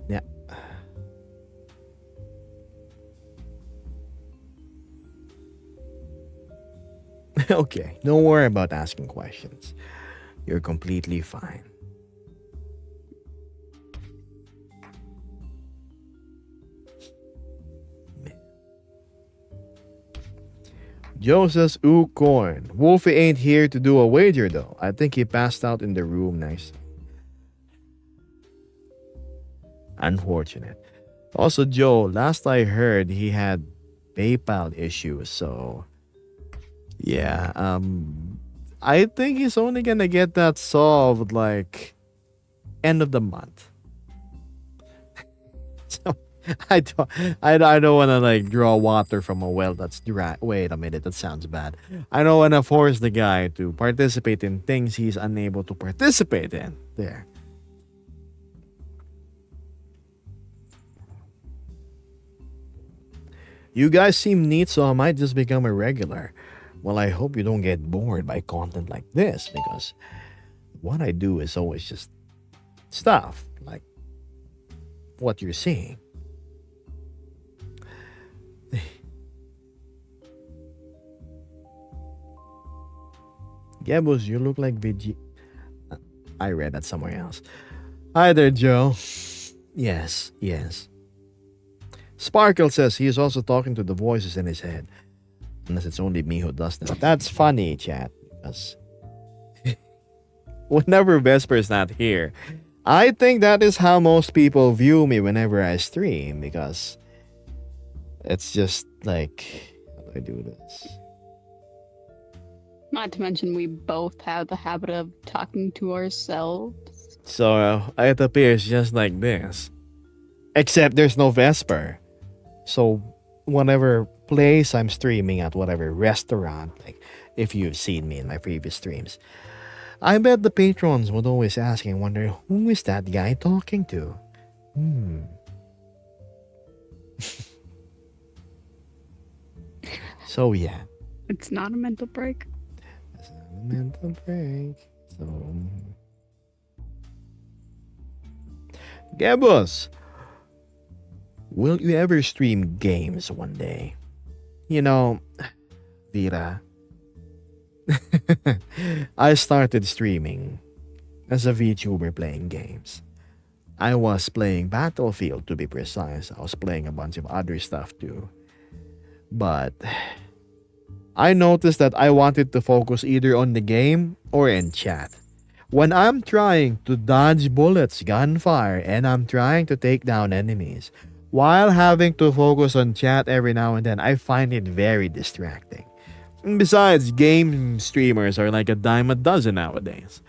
Yeah. Okay, don't worry about asking questions. You're completely fine. Joe says, ooh, corn. Wolfie ain't here to do a wager, though. I think he passed out in the room next. Unfortunate. Also, Joe, last I heard, he had PayPal issues, so... Yeah, I think he's only gonna get that solved, like, end of the month. So... I don't want to like draw water from a well that's dry. Wait a minute, that sounds bad. I don't want to force the guy to participate in things he's unable to participate in. There. You guys seem neat, so I might just become a regular. Well, I hope you don't get bored by content like this, because what I do is always just stuff like what you're seeing. Gebos, you look like VG. I read that somewhere else. Hi there, Joe. Yes, yes. Sparkle says he is also talking to the voices in his head. Unless it's only me who does that. That's funny, chat. Because whenever Vesper is not here, I think that is how most people view me whenever I stream. Because it's just like, how do I do this? Not to mention, we both have the habit of talking to ourselves. So it appears just like this. Except there's no Vesper. So whatever place I'm streaming at, whatever restaurant, like if you've seen me in my previous streams, I bet the patrons would always ask and wonder, who is that guy talking to? So yeah. It's not a mental break. Mental break. So, Gabos, will you ever stream games one day? You know, Vira, I started streaming as a VTuber playing games. I was playing Battlefield, to be precise. I was playing a bunch of other stuff too. But I noticed that I wanted to focus either on the game or in chat. When I'm trying to dodge bullets, gunfire, and I'm trying to take down enemies, while having to focus on chat every now and then, I find it very distracting. And besides, game streamers are like a dime a dozen nowadays.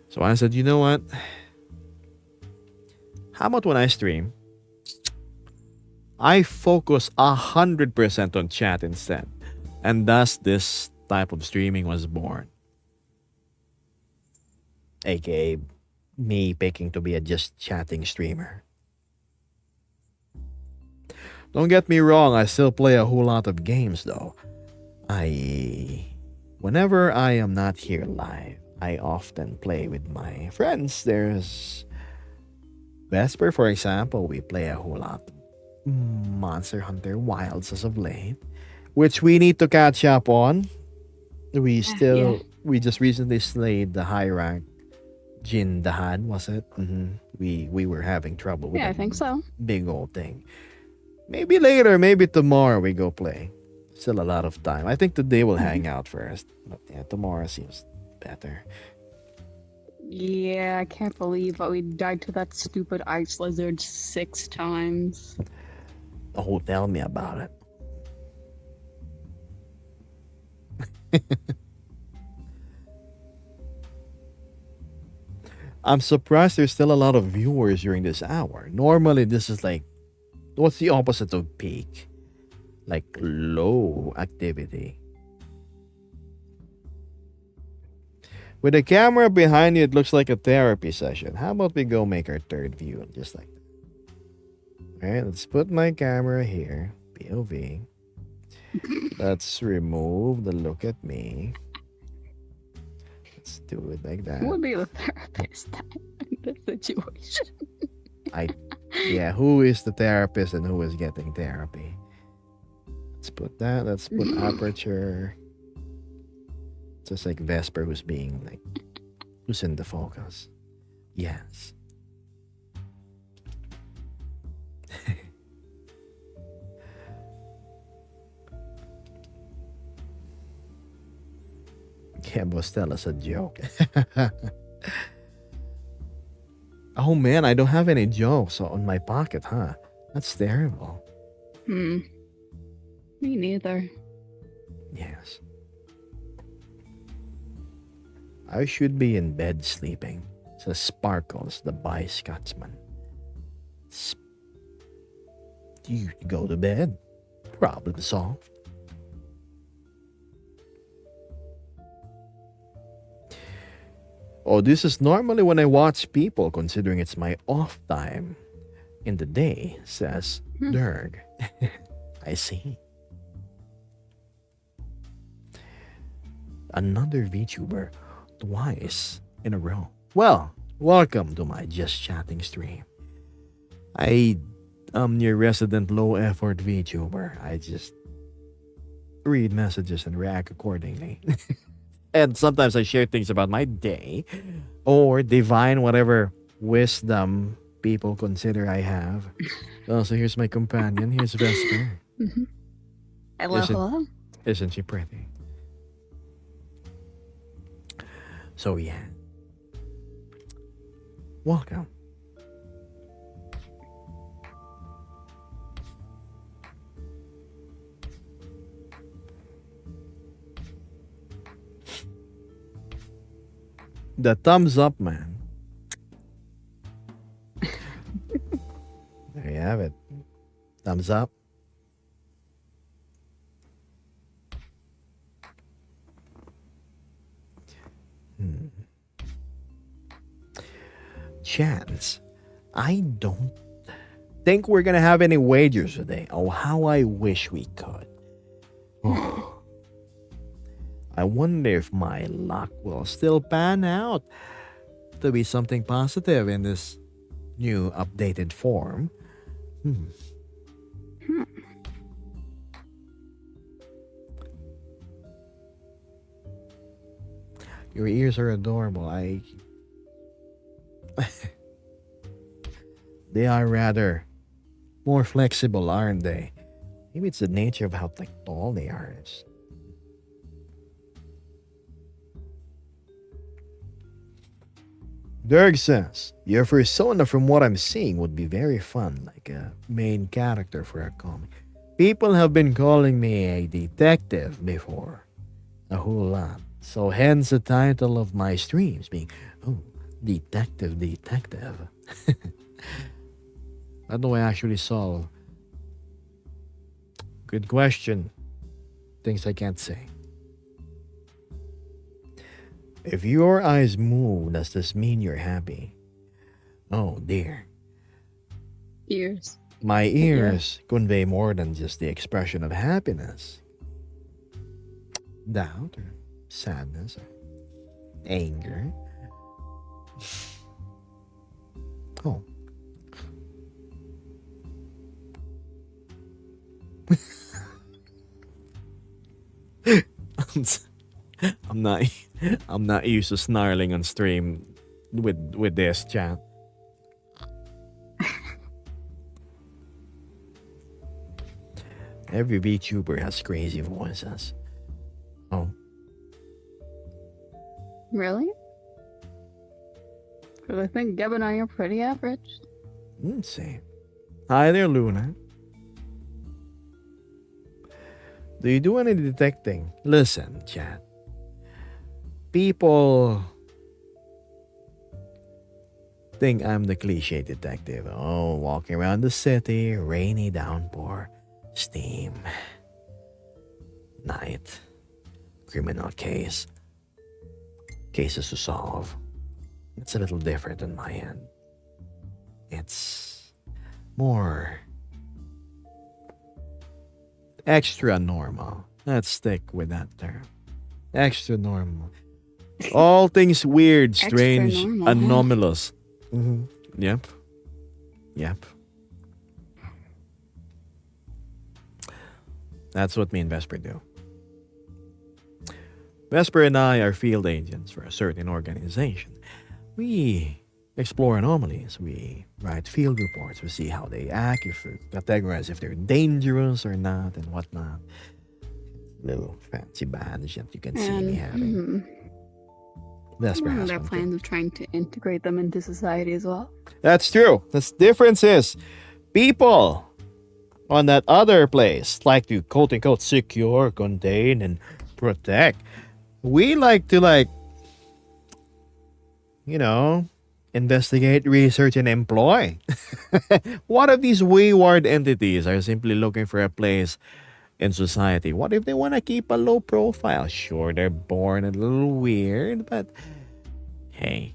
So I said, you know what? How about when I stream, I focus 100% on chat instead. And thus this type of streaming was born. AKA me picking to be a just chatting streamer. Don't get me wrong, I still play a whole lot of games though. Whenever I am not here live, I often play with my friends. There's Vesper, for example. We play a whole lot Monster Hunter Wilds as of late, which we need to catch up on. We just recently slayed the high rank Jin Dahad, was it? We were having trouble with I think so. big old thing. Maybe later, maybe tomorrow we go play. Still a lot of time. I think today we'll hang out first. But yeah, tomorrow seems better. Yeah, I can't believe that we died to that stupid ice lizard 6 times. Oh, tell me about it. I'm surprised there's still a lot of viewers during this hour. Normally, this is like, what's the opposite of peak? Like low activity. With the camera behind you, it looks like a therapy session. How about we go make our third view just like that? Alright, let's put my camera here. POV. Let's remove the look at me. Let's do it like that. Who would be the therapist in this situation? Yeah, who is the therapist and who is getting therapy? Let's put that. Let's put aperture. Just like Vesper who's in the focus. Yes. Yeah, Bostella's a joke. Oh man, I don't have any jokes on my pocket, huh? That's terrible. Me neither. Yes. I should be in bed sleeping, says Sparkles, the By Scotsman. You go to bed. Problem solved. Oh, this is normally when I watch people, considering it's my off time in the day, says Derg. I see. Another VTuber twice in a row. Well, welcome to my Just Chatting stream. I am your resident low effort VTuber. I just read messages and react accordingly. And sometimes I share things about my day or divine whatever wisdom people consider I have. So here's my companion. Here's Vesper. Hello. Isn't she pretty? So yeah. Welcome. The thumbs up, man. There you have it. Thumbs up. Chance. I don't think we're gonna have any wagers today. Oh, how I wish we could. Oh. I wonder if my luck will still pan out to be something positive in this new updated form. Your ears are adorable. They are rather more flexible, aren't they? Maybe it's the nature of how tall they are. Derg says, your persona from what I'm seeing would be very fun, like a main character for a comic. People have been calling me a detective before. A whole lot. So hence the title of my streams being, oh, Detective Detective. How do I actually solve? Good question. Things I can't say. If your eyes move, does this mean you're happy? Oh dear. Ears. My ears convey more than just the expression of happiness, doubt, or sadness, or anger. Oh. I'm not I'm not used to snarling on stream with this chat. Every VTuber has crazy voices. Oh. Really? Because I think Geb and I are pretty average. Let's see. Hi there, Luna. Do you do any detecting? Listen, chat. People think I'm the cliche detective. Oh, walking around the city, rainy downpour, steam, night, criminal case, cases to solve. It's a little different on my end. It's more extra normal. Let's stick with that term. Extra normal. All things weird, Extra strange, normal, huh? anomalous. Yep. Yep. That's what me and Vesper do. Vesper and I are field agents for a certain organization. We explore anomalies. We write field reports. We see how they act, if we categorize if they're dangerous or not, and whatnot. Little fancy badge that you can see me having. Vesper has There are one too. plans of trying to integrate them into society as well. That's true. The difference is people on that other place like to quote unquote secure, contain, and protect. We like to investigate, research, and employ. What if these wayward entities are simply looking for a place in society? What if they want to keep a low profile? Sure, they're born a little weird, but hey,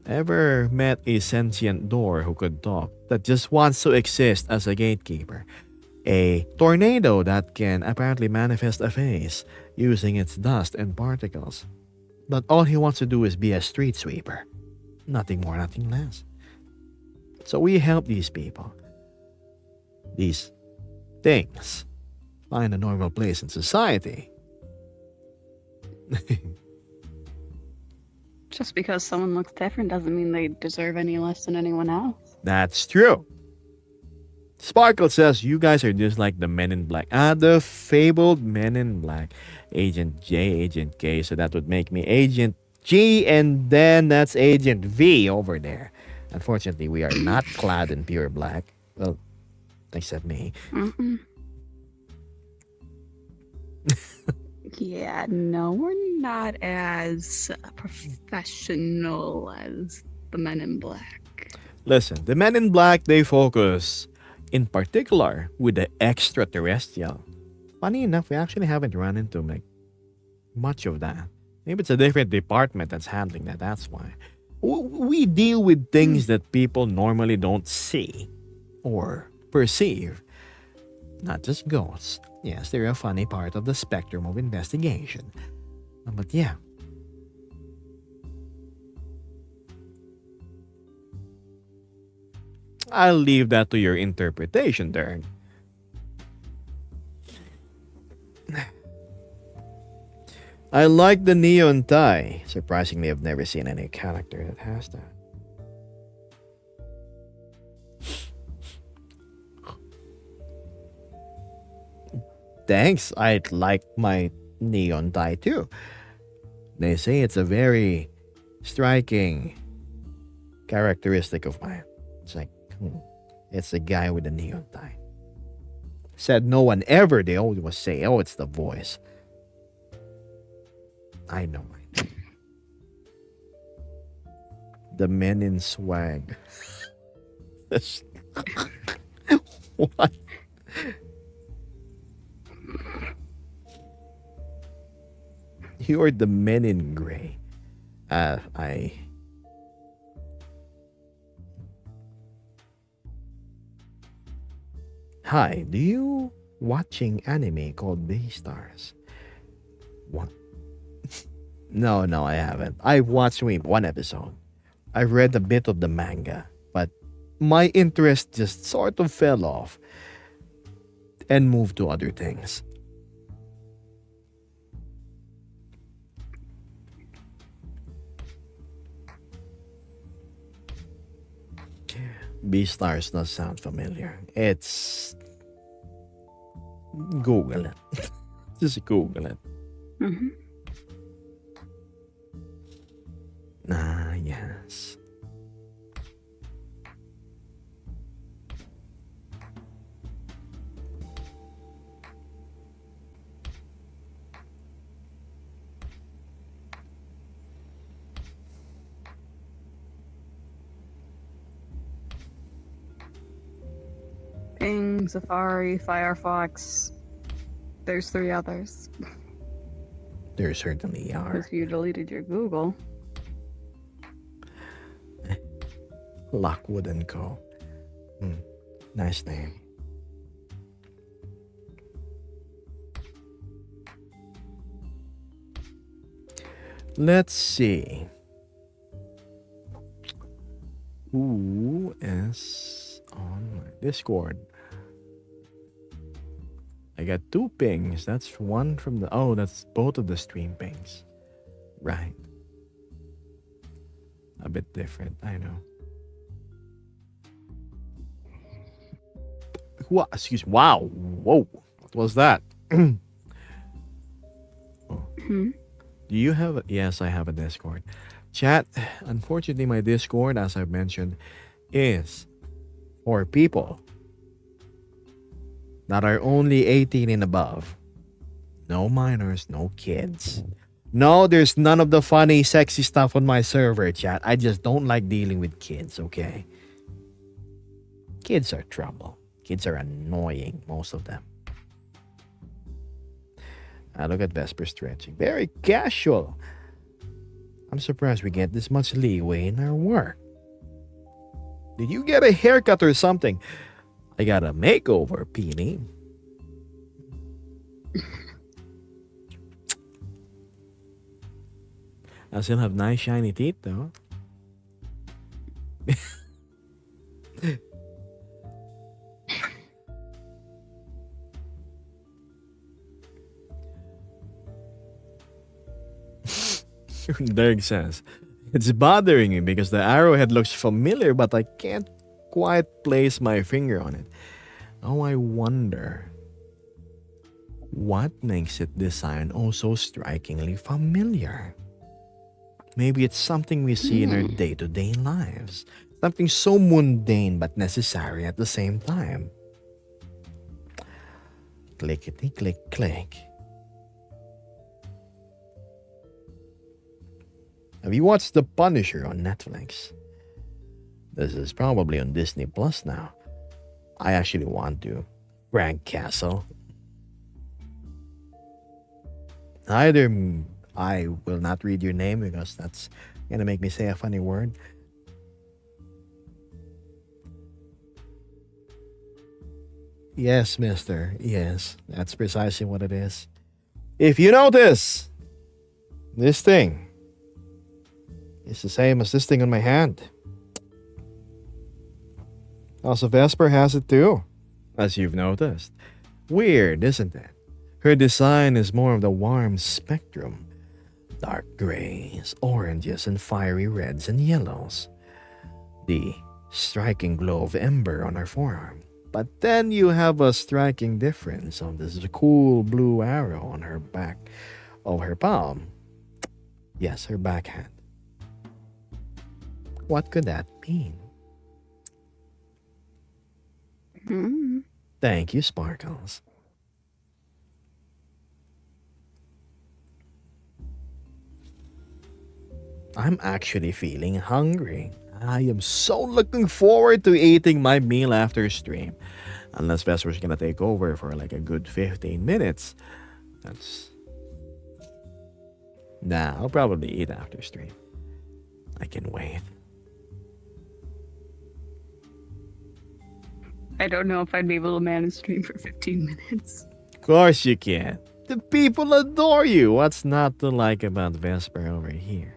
ever met a sentient door who could talk, that just wants to exist as a gatekeeper? A tornado that can apparently manifest a face using its dust and particles. But all he wants to do is be a street sweeper. Nothing more, nothing less. So we help these people, these things, find a normal place in society. Just because someone looks different doesn't mean they deserve any less than anyone else. That's true. Sparkle says you guys are just like the Men in Black. The fabled Men in Black. Agent J, Agent K. So that would make me Agent G, and then that's Agent V over there. Unfortunately, we are not clad in pure black. Well, except me. Yeah, no, we're not as professional as the Men in Black. Listen, the Men in Black, they focus in particular with the extraterrestrial. Funny enough, we actually haven't run into much of that. Maybe it's a different department that's handling that. That's why. We deal with things that people normally don't see or perceive. Not just ghosts. Yes, they're a funny part of the spectrum of investigation. But yeah. I'll leave that to your interpretation, Derek. I like the neon tie. Surprisingly, I've never seen any character that has that. Thanks, I like my neon tie too. They say it's a very striking characteristic of mine. It's like, it's the guy with the neon tie. Said no one ever, they always say, oh, it's the voice. I know. The men in swag. What? You're the men in gray. I. Hi, do you watching anime called Beastars? What? No, no, I haven't. I watched one episode. I read a bit of the manga, but my interest just sort of fell off and moved to other things. Beastars does sound familiar. It's Google it. Just Google it. Mm-hmm. Ah, yes. Bing, Safari, Firefox. There's 3 others. There certainly are. Because you deleted your Google. Lockwood and Co. Hmm. Nice name. Let's see. Who is on my Discord? I got 2 pings. That's one from the. Oh, that's both of the stream pings. Right. A bit different, I know. What? Excuse me. Wow. Whoa. What was that? Oh. Hmm? Do you have a, yes, I have a Discord. Chat, unfortunately my Discord, as I've mentioned, is for people that are only 18 and above. No minors, no kids. No, there's none of the funny, sexy stuff on my server, chat. I just don't like dealing with kids, okay? Kids are trouble. Kids are annoying, most of them. Look at Vesper stretching. Very casual. I'm surprised we get this much leeway in our work. Did you get a haircut or something? I got a makeover, Peony. I still have nice shiny teeth though. Derg says, it's bothering me because the arrowhead looks familiar, but I can't quite place my finger on it. Oh, I wonder what makes it design oh so strikingly familiar. Maybe it's something we see in our day-to-day lives. Something so mundane but necessary at the same time. Clickety click click. Have you watched The Punisher on Netflix? This is probably on Disney Plus now. I actually want to. Frank Castle. Either I will not read your name because that's gonna make me say a funny word. Yes, mister. Yes, that's precisely what it is. If you notice, this thing is the same as this thing on my hand. Also, Vesper has it too, as you've noticed. Weird, isn't it? Her design is more of the warm spectrum. Dark grays, oranges, and fiery reds and yellows. The striking glow of ember on her forearm. But then you have a striking difference of this cool blue arrow on her back of her palm. Yes, her backhand. What could that mean? Hmm. Thank you, Sparkles. I'm actually feeling hungry. I am so looking forward to eating my meal after stream. Unless Vesper's gonna take over for like a good 15 minutes. That's. Nah, I'll probably eat after stream. I can wait. I don't know if I'd be able to manage stream for 15 minutes. Of course you can. The people adore you. What's not to like about Vesper over here?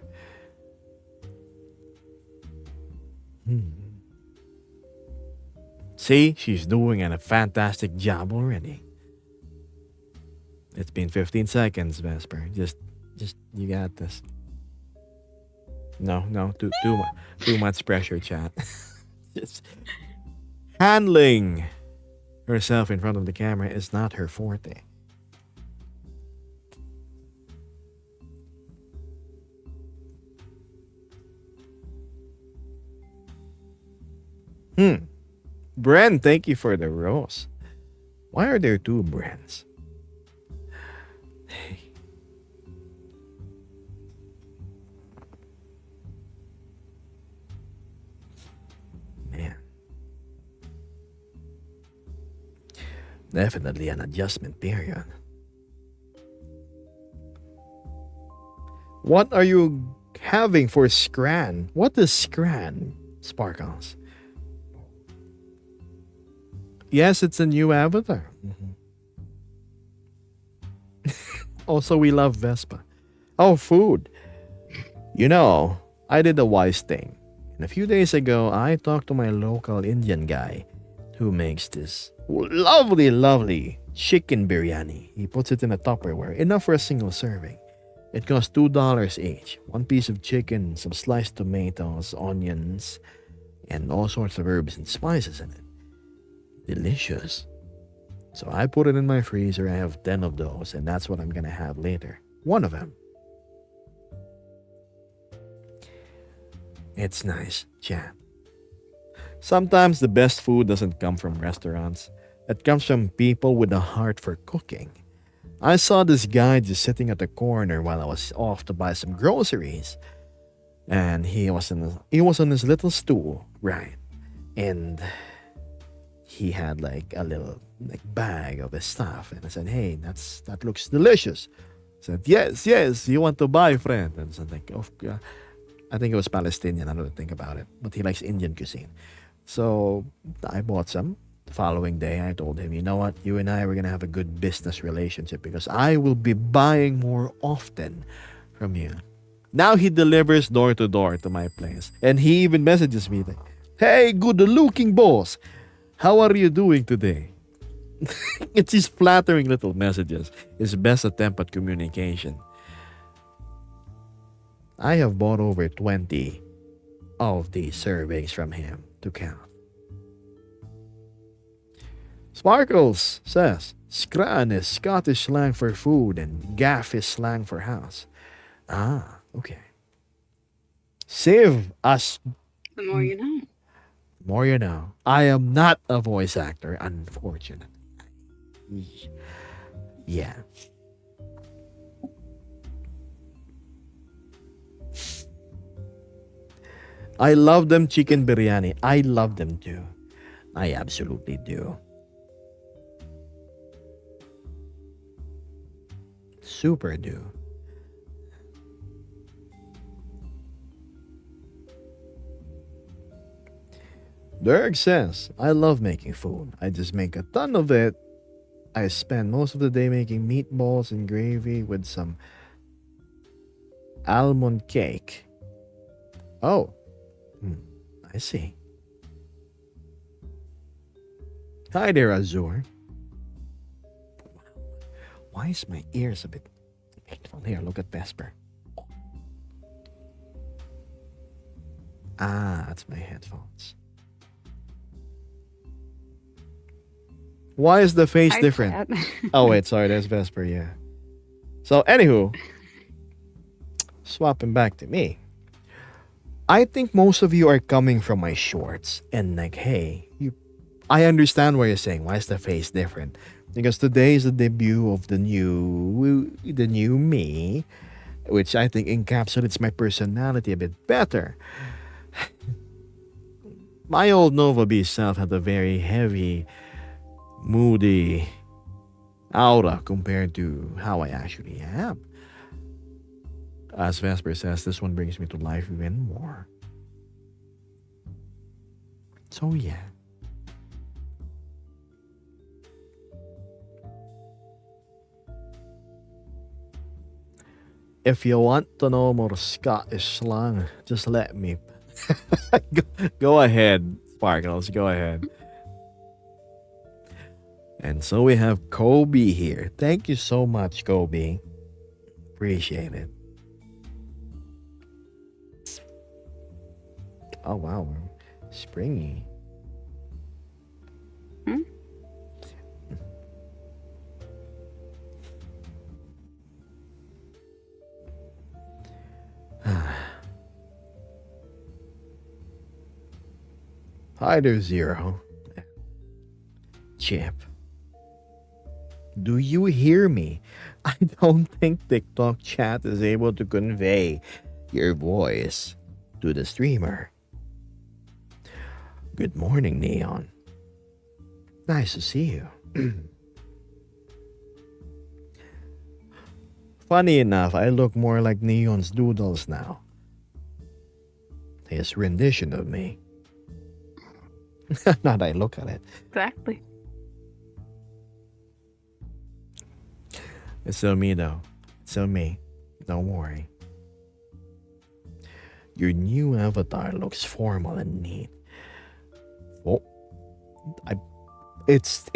See, she's doing a fantastic job already. It's been 15 seconds, Vesper. Just, you got this. No, too much pressure, chat. Just handling herself in front of the camera is not her forte. Bren, thank you for the rose. Why are there two Brens? Man. Definitely an adjustment period. What are you having for Scran? What is Scran, Sparkles? Yes, it's a new avatar. Also, we love Vespa. Oh, food. You know, I did a wise thing. And a few days ago, I talked to my local Indian guy who makes this lovely, lovely chicken biryani. He puts it in a Tupperware, enough for a single serving. It costs $2 each. One piece of chicken, some sliced tomatoes, onions, and all sorts of herbs and spices in it. Delicious. So I put it in my freezer. I have 10 of those, and that's what I'm gonna have later. One of them. It's nice, chat. Sometimes the best food doesn't come from restaurants. It comes from people with a heart for cooking. I saw this guy just sitting at the corner while I was off to buy some groceries. And he was on his little stool, right? And he had like a little bag of his stuff, and I said, "Hey, that looks delicious." I said, "Yes, you want to buy, friend?" And I said, like, "Oh, I think it was Palestinian. I don't think about it, but he likes Indian cuisine." So I bought some. The following day, I told him, "You know what? You and I were gonna have a good business relationship because I will be buying more often from you." Now he delivers door to door to my place, and he even messages me like, "Hey, good-looking boss. How are you doing today?" It's his flattering little messages, his best attempt at communication. I have bought over 20 of these surveys from him to count. Sparkles says, "Scran is Scottish slang for food and gaff is slang for house." Ah, okay. Save us. The more you know. More you know. I am not a voice actor, unfortunately. Yeah. I love them chicken biryani. I love them too. I absolutely do. Super do. Derek says, "I love making food. I just make a ton of it. I spend most of the day making meatballs and gravy with some almond cake." Oh, I see. Hi there, Azure. Why is my ears a bit painful? Here, look at Vesper. Ah, that's my headphones. Why is the face Hi, different? Kat. Oh, wait, sorry, there's Vesper, yeah. So, anywho, swapping back to me. I think most of you are coming from my shorts and like, hey, I understand what you're saying. Why is the face different? Because today is the debut of the new me, which I think encapsulates my personality a bit better. My old Nova Beast self had a very heavy, moody aura compared to how I actually am. As Vesper says, this one brings me to life even more. So, yeah. If you want to know more Scottish slang, just let me. Go ahead, Sparkles, go ahead. And so we have Kobe here. Thank you so much, Kobe. Appreciate it. Oh, wow. Springy. Hmm? Hi there, Zero. Chip. Do you hear me? I don't think TikTok chat is able to convey your voice to the streamer. Good morning, Neon. Nice to see you. Funny enough, I look more like Neon's doodles now. His rendition of me. Now that I look at it. Exactly. It's still me though. It's still me. Don't worry. Your new avatar looks formal and neat. Oh, it's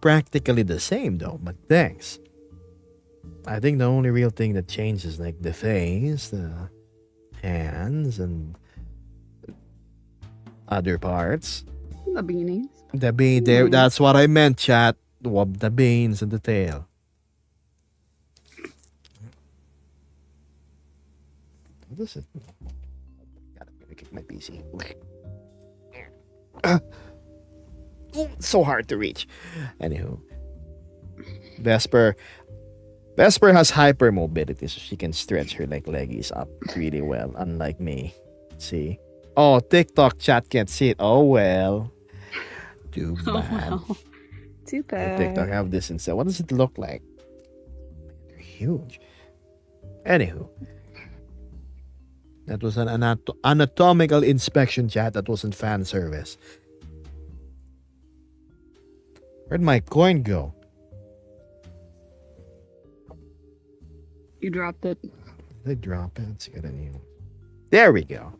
practically the same though, but thanks. I think the only real thing that changes like the face, the hands, and other parts. The beanies. The bean there, that's what I meant, chat. The beans and the tail. What is it? God, I'm gonna kick my PC. So hard to reach. Anywho, Vesper has hypermobility, so she can stretch her like leggies up really well, unlike me. See? Oh, TikTok chat can't see it. Oh well. Too bad. Oh, wow. Too bad. TikTok have this instead. What does it look like? They're huge. Anywho. That was an anatomical inspection, chat. That wasn't fan service. Where'd my coin go? You dropped it. Did I drop it? Let's get a new. There we go.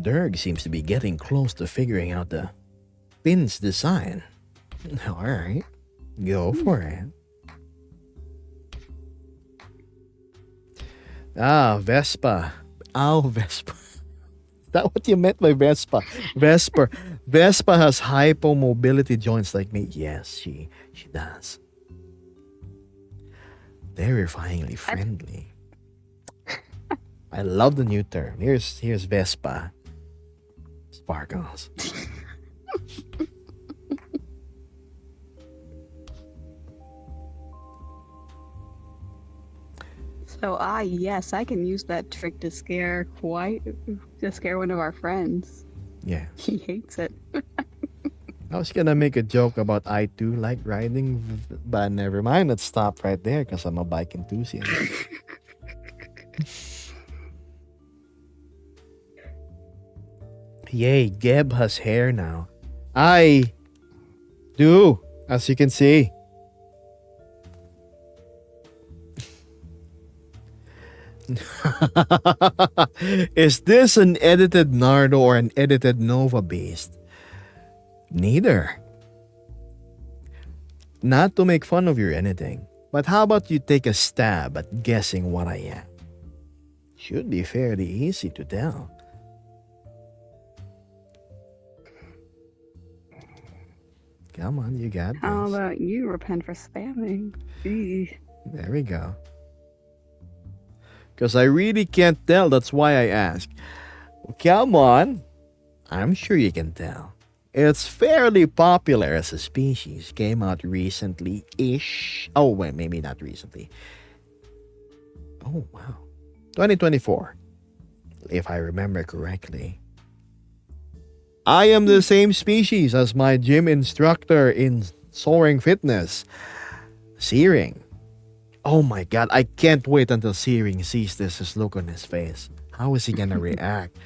Derg seems to be getting close to figuring out the pin's design. Alright. Go for it. Ah, Vespa. Oh, Vespa. Is that what you meant by Vespa? Vespa has hypomobility joints like me. Yes, she does. Terrifyingly friendly. I love the new term. Here's Vespa. Sparkles. So yes, I can use that trick to scare one of our friends. Yeah. He hates it. I was gonna make a joke about I too like riding, but never mind. Let's stop right there because I'm a bike enthusiast. Yay, Geb has hair now. I do, as you can see. Is this an edited Nardo or an edited Nova Beast? Neither. Not to make fun of you or anything, but how about you take a stab at guessing what I am? Should be fairly easy to tell. Come on, you got this. How about you repent for spamming? Eesh. There we go. Because I really can't tell, that's why I ask. Come on. I'm sure you can tell. It's fairly popular as a species. Came out recently-ish. Oh, wait, maybe not recently. Oh, wow. 2024, if I remember correctly. I am the same species as my gym instructor in Soaring Fitness, Searing. Oh my god, I can't wait until Searing sees this look on his face. How is he gonna react?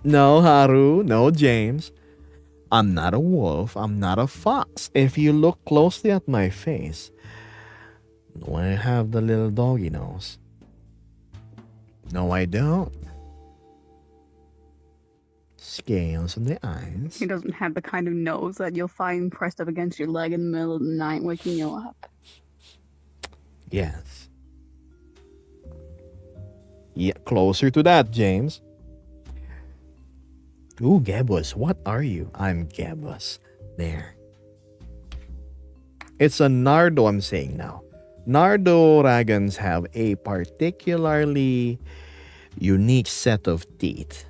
No, Haru. No, James. I'm not a wolf. I'm not a fox. If you look closely at my face, no, I have the little doggy nose. No, I don't. Scales on the eyes. He doesn't have the kind of nose that you'll find pressed up against your leg in the middle of the night waking you up. Yes. Yeah, closer to that, James. Ooh, Gebus, what are you? I'm Gebus. There. It's a Nardo I'm saying now. Nardo dragons have a particularly unique set of teeth.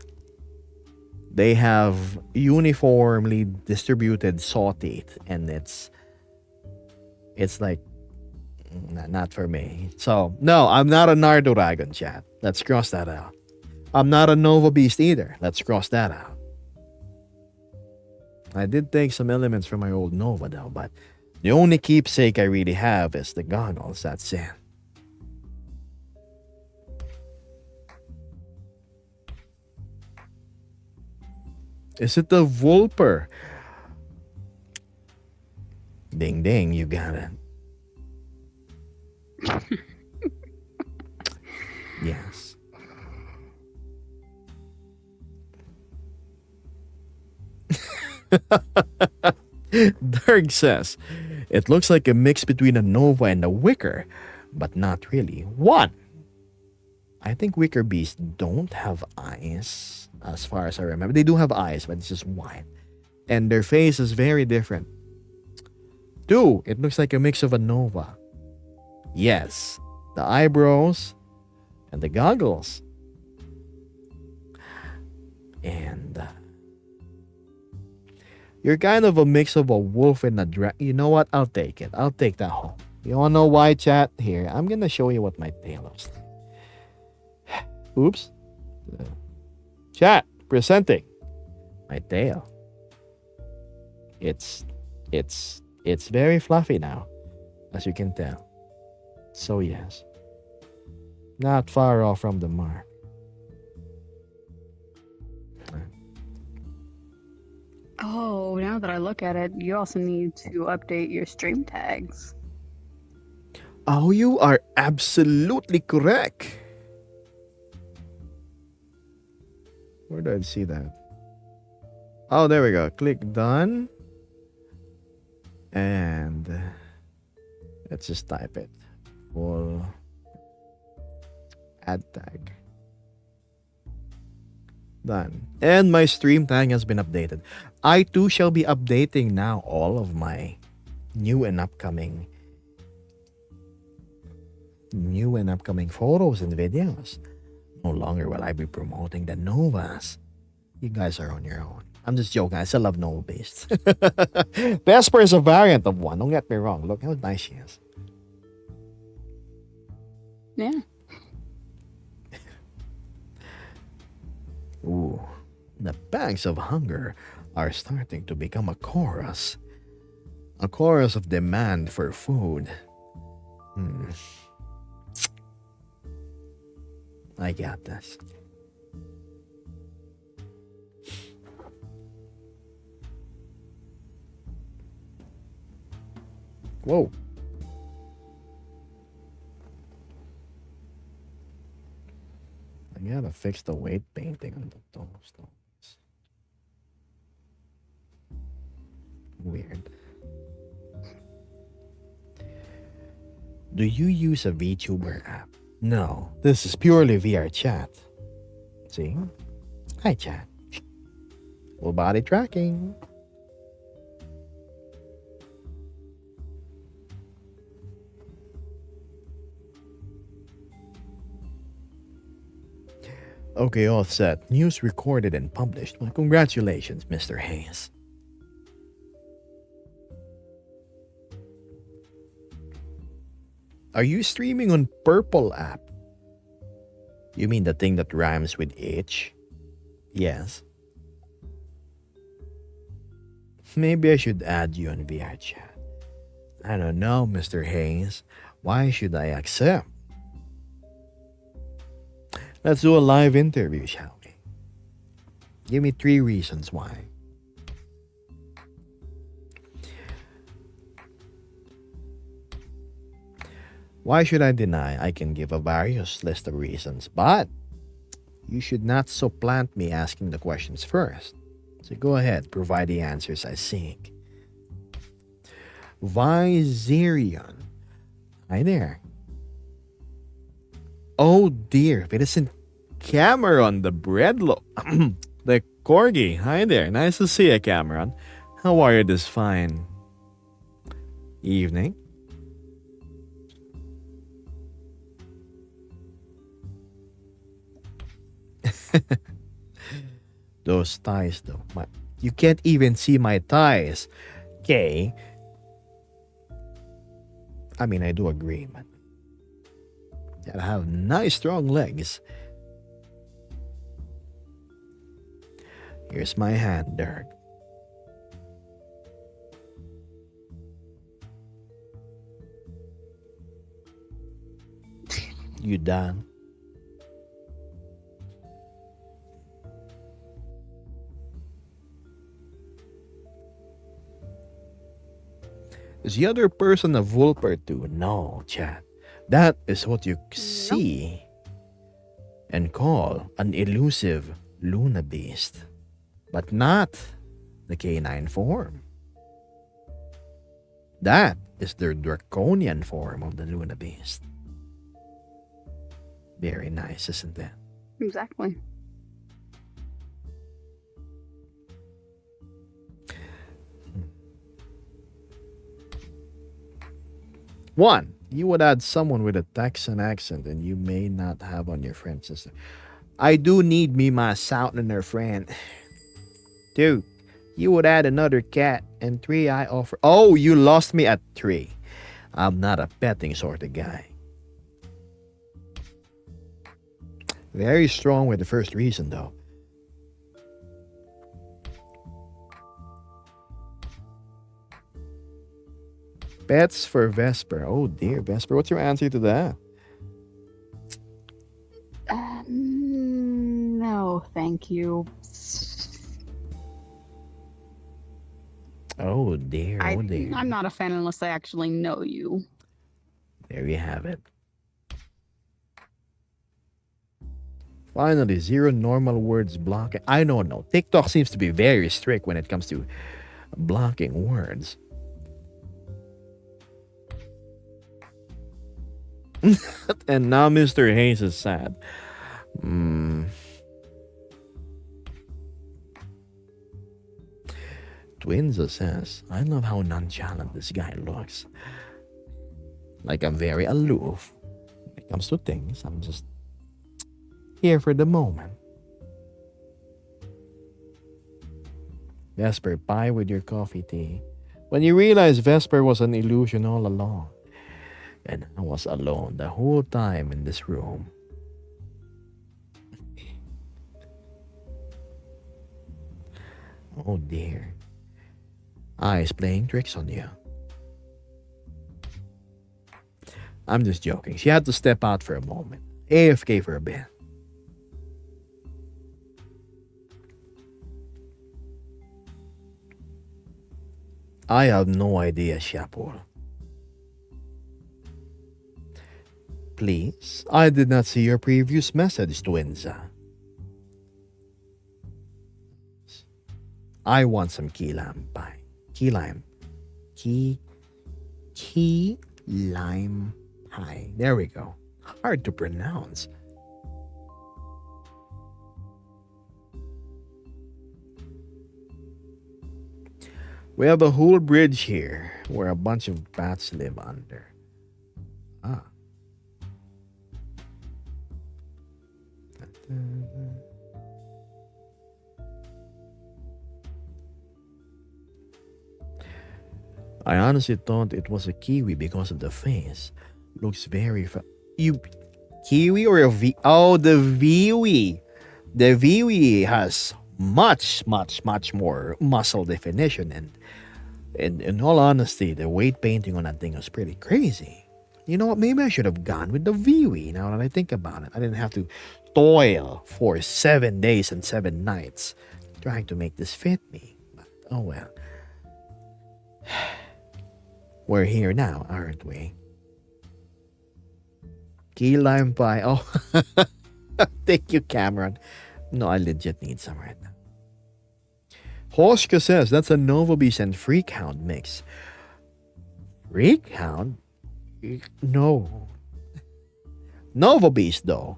They have uniformly distributed saw teeth, and it's like not for me. So no, I'm not a Nardo dragon, chat. Let's cross that out. I'm not a Nova Beast either. Let's cross that out. I did take some elements from my old Nova though, but the only keepsake I really have is the goggles. That's it. Is it the Vulper? Ding ding, you got it. Yes. Dark says, it looks like a mix between a Nova and a Wicker, but not really. One. I think Wicker beasts don't have eyes, as far as I remember. They do have eyes, but it's just white. And their face is very different. Two, it looks like a mix of a Nova. Yes, the eyebrows and the goggles. And you're kind of a mix of a wolf and a dragon. You know what? I'll take it. I'll take that home. You wanna know why, chat? Here, I'm gonna show you what my tail looks like. Oops. Chat, presenting my tail. It's very fluffy now, as you can tell. So yes, not far off from the mark. Oh, now that I look at it, you also need to update your stream tags. Oh, you are absolutely correct. Where did I see that? Oh, there we go. Click done. And let's just type it. Full add tag. Done. And my stream tag has been updated. I too shall be updating now all of my new and upcoming photos and videos. No longer will I be promoting the Novas. You guys are on your own. I'm just joking. I still love Nova Beasts. Vesper is a variant of one. Don't get me wrong. Look how nice she is. Yeah. Ooh. The pangs of hunger are starting to become a chorus. A chorus of demand for food. I got this. Whoa. I gotta fix the weight painting on the tombstones. Weird. Do you use a VTuber app? No, this is purely VR chat. See? Hi, chat. Full body tracking. Okay, all set. News recorded and published. Well, congratulations, Mr. Hayes. Are you streaming on Purple app? You mean the thing that rhymes with H? Yes. Maybe I should add you on VR chat. I don't know, Mr. Hayes. Why should I accept? Let's do a live interview, shall we? Give me 3 reasons why. Why should I deny? I can give a various list of reasons, but you should not supplant me asking the questions first. So go ahead, provide the answers I seek. Viserion. Hi there. Oh dear, Vincent Cameron, the breadloaf. The corgi. Hi there. Nice to see you, Cameron. How are you this fine evening? Those ties, though. You can't even see my ties. Okay. I mean, I do agree, but I have nice, strong legs. Here's my hand, Dirk. You done? Is the other person a Vulper too? No, chat. That is what you see and call an elusive Luna Beast, but not the canine form. That is the draconian form of the Luna Beast. Very nice, isn't it? Exactly. One, you would add someone with a Texan accent and you may not have on your friend sister. I do need me my Southerner friend. 2, you would add another cat. And 3, I offer. Oh, you lost me at 3. I'm not a petting sort of guy. Very strong with the first reason, though. Pets for Vesper. Oh dear, Vesper. What's your answer to that? No, thank you. Oh dear, oh dear. I'm not a fan unless I actually know you. There you have it. Finally, 0 normal words blocking. I don't know. TikTok seems to be very strict when it comes to blocking words. And now Mr. Hayes is sad. Twinza says, I love how nonchalant this guy looks. Like I'm very aloof. When it comes to things, I'm just here for the moment. Vesper, pie with your coffee tea. When you realize Vesper was an illusion all along. And I was alone the whole time in this room. Oh dear. Is playing tricks on you. I'm just joking. She had to step out for a moment. AFK for a bit. I have no idea, Shapur. Please, I did not see your previous message, Twinza. I want some key lime pie. Key lime pie. There we go. Hard to pronounce. We have a whole bridge here where a bunch of bats live under. Ah. I honestly thought it was a kiwi because of the face. Looks very you kiwi or a v? Oh, the viwi. The viwi has much more muscle definition, and in all honesty, the weight painting on that thing was pretty crazy. You know what? Maybe I should have gone with the viwi. Now that I think about it, I didn't have to toil for 7 days and 7 nights trying to make this fit me. But oh well. We're here now, aren't we? Key lime pie. Oh, thank you, Cameron. No, I legit need some right now. Hoshka says that's a Nova Beast and Freakhound mix. Freakhound? No. Nova Beast, though.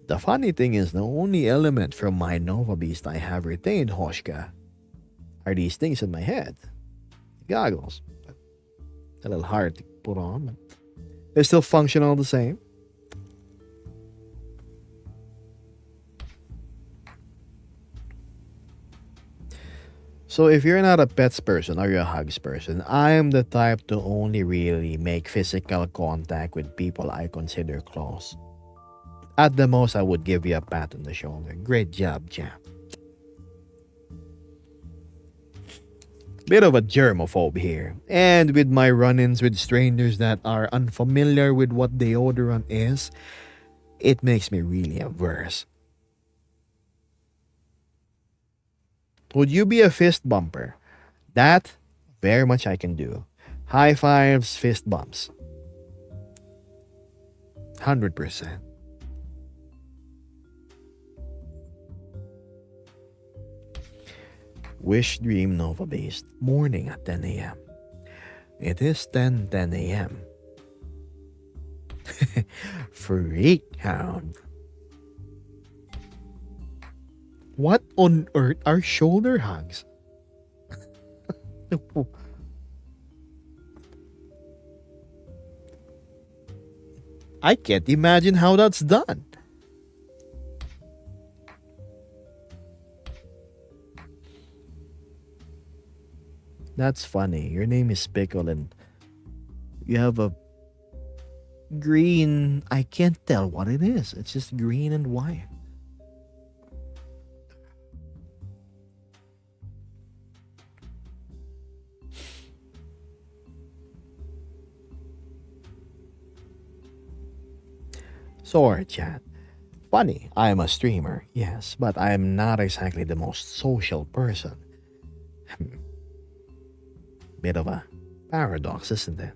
The funny thing is, the only element from my Nova Beast I have retained, Hoshka, are these things in my head. Goggles. A little hard to put on, but they're still functional the same. So if you're not a pets person or you're a hugs person, I'm the type to only really make physical contact with people I consider close. At the most, I would give you a pat on the shoulder. Great job, champ. Bit of a germaphobe here. And with my run-ins with strangers that are unfamiliar with what deodorant is, it makes me really averse. Would you be a fist bumper? That, very much I can do. High fives, fist bumps. 100%. Wish Dream Nova Beast. Morning at 10 a.m. It is 10 a.m. Freak Hound. What on earth are shoulder hugs? I can't imagine how that's done. That's funny. Your name is Pickle and you have a green. I can't tell what it is. It's just green and white. Sorry, chat. Funny, I am a streamer, yes, but I am not exactly the most social person. Bit of a paradox, isn't it?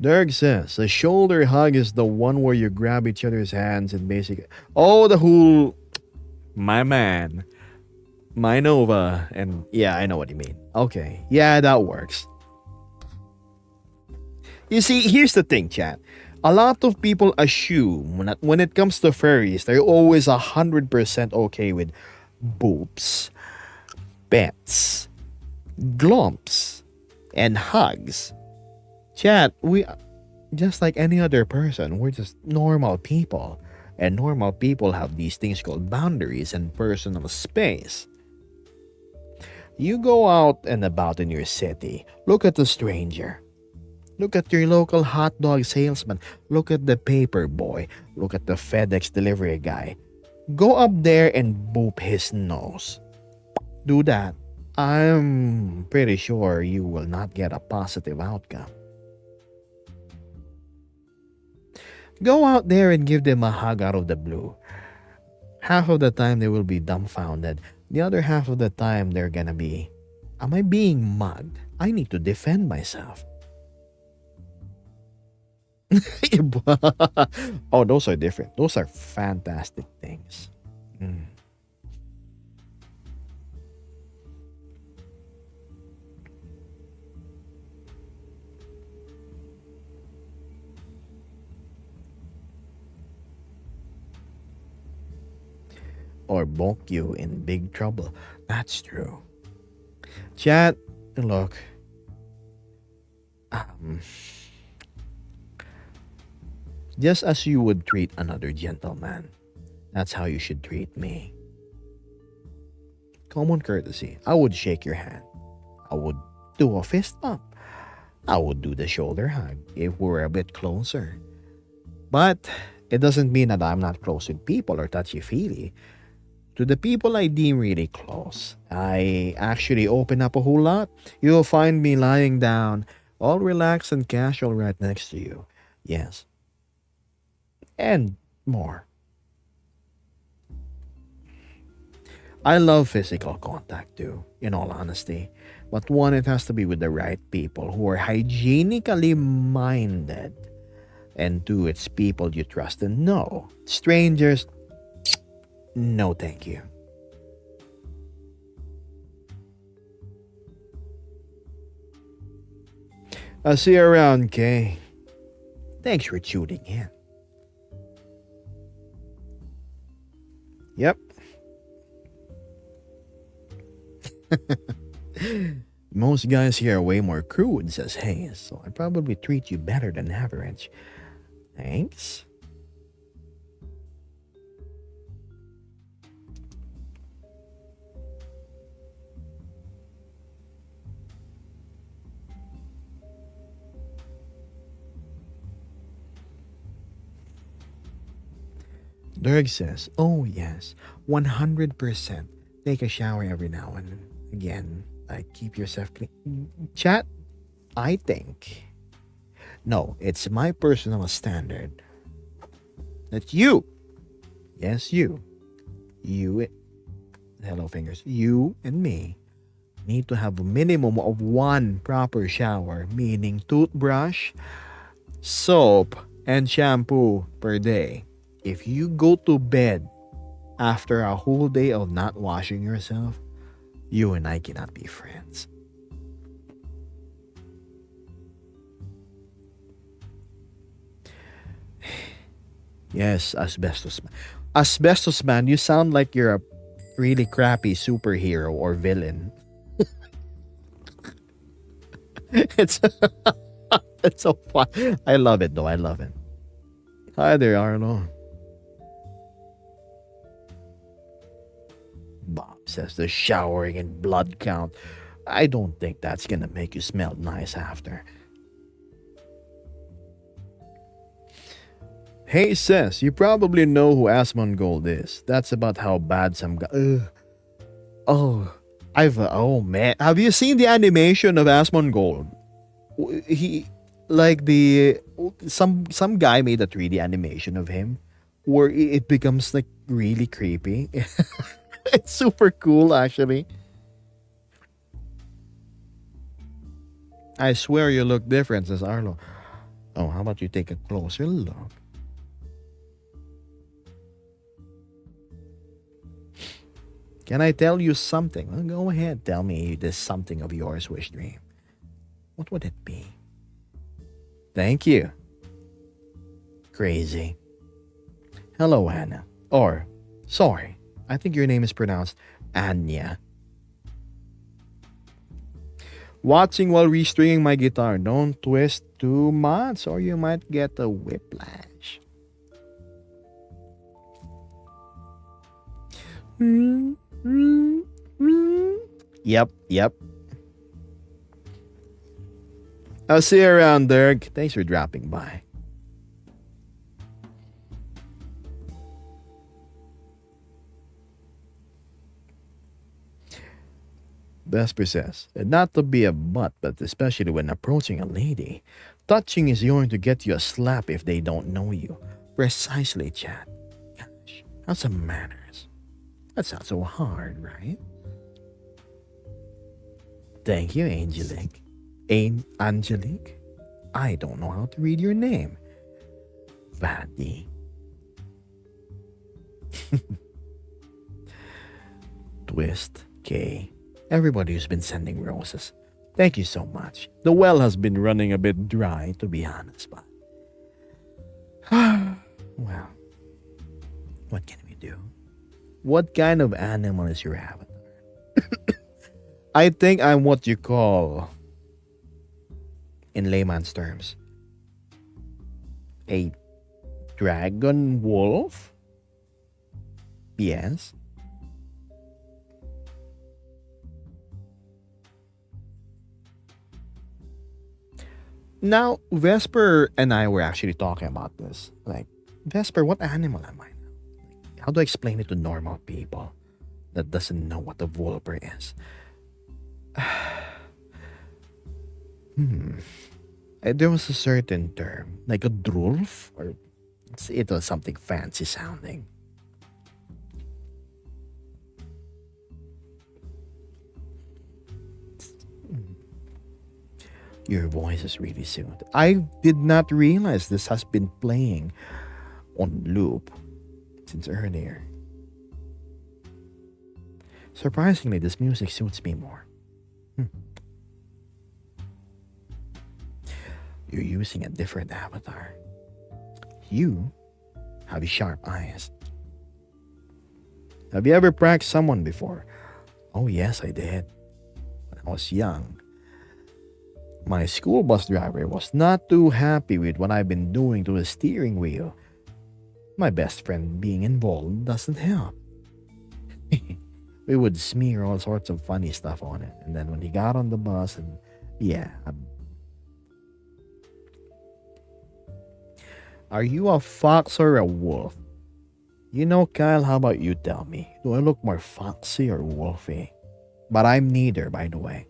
Dirk says, a shoulder hug is the one where you grab each other's hands and basically... Oh, the whole... My man. My Nova. And yeah, I know what you mean. Okay, yeah, that works. You see, here's the thing, chat. A lot of people assume that when it comes to furries, they're always 100% okay with boobs, pets, glumps, and hugs. Chat, we, just like any other person, we're just normal people. And normal people have these things called boundaries and personal space. You go out and about in your city, look at the stranger. Look at your local hot dog salesman. Look at the paper boy. Look at the FedEx delivery guy. Go up there and boop his nose. Do that. I'm pretty sure you will not get a positive outcome. Go out there and give them a hug out of the blue. Half of the time they will be dumbfounded. The other half of the time they're gonna be, am I being mugged? I need to defend myself. Oh, those are different. Those are fantastic things. Or bonk you in big trouble. That's true. Chat, look. Just as you would treat another gentleman, that's how you should treat me. Common courtesy. I would shake your hand. I would do a fist bump. I would do the shoulder hug if we were a bit closer. But it doesn't mean that I'm not close with people or touchy feely. To the people I deem really close, I actually open up a whole lot. You'll find me lying down, all relaxed and casual right next to you. Yes. And more. I love physical contact too, in all honesty. But one, it has to be with the right people who are hygienically minded. And two, it's people you trust and know. Strangers, no thank you. I'll see you around, Kay. Thanks for tuning in. Yep. Most guys here are way more crude, says Hayes, so I probably treat you better than average. Thanks. Dirk says, oh yes, 100%. Take a shower every now and again. Like, keep yourself clean. Chat, I think. No, it's my personal standard that you, yes, you, hello fingers, you and me need to have a minimum of one proper shower, meaning toothbrush, soap, and shampoo per day. If you go to bed after a whole day of not washing yourself, you and I cannot be friends. Yes, asbestos man. Asbestos man, you sound like you're a really crappy superhero or villain. it's it's so fun. I love it though. I love it. Hi there, Arlo. Bob says the showering and blood count. I don't think that's gonna make you smell nice after. Hey says, you probably know who Asmongold is. That's about how bad some guy. Oh man, have you seen the animation of Asmongold? He, like the some guy made a 3D animation of him, where it becomes like really creepy. It's super cool, actually. I swear you look different, says Arlo. Oh, how about you take a closer look? Can I tell you something? Well, go ahead, tell me this something of yours, wish dream. What would it be? Thank you. Crazy. Hello, Anna. Or, sorry, I think your name is pronounced Anya. Watching while restringing my guitar. Don't twist too much or you might get a whiplash. Yep. I'll see you around, Dirk. Thanks for dropping by. Vesper says, not to be a butt, but especially when approaching a lady, touching is going to get you a slap if they don't know you. Precisely, chat. Gosh, have some manners. That's not so hard, right? Thank you, Angelique. Angelique? I don't know how to read your name. Vadi. Twist, K. Everybody who's been sending roses. Thank you so much. The well has been running a bit dry, to be honest, but... well, what can we do? What kind of animal is your avatar? I think I'm what you call, in layman's terms, a dragon wolf? Yes. Now, Vesper and I were actually talking about this. Like, Vesper, what animal am I? How do I explain it to normal people that doesn't know what a Volper is? There was a certain term, like a drulf, or it was something fancy sounding. Your voice is really soothed. I did not realize this has been playing on loop since earlier. Surprisingly, this music suits me more. You're using a different avatar. You have sharp eyes. Have you ever pranked someone before? Oh, yes, I did. When I was young, my school bus driver was not too happy with what I've been doing to the steering wheel. My best friend being involved doesn't help. We would smear all sorts of funny stuff on it. And then when he got on the bus, and yeah. Are you a fox or a wolf? You know, Kyle, how about you tell me? Do I look more foxy or wolfy? But I'm neither, by the way.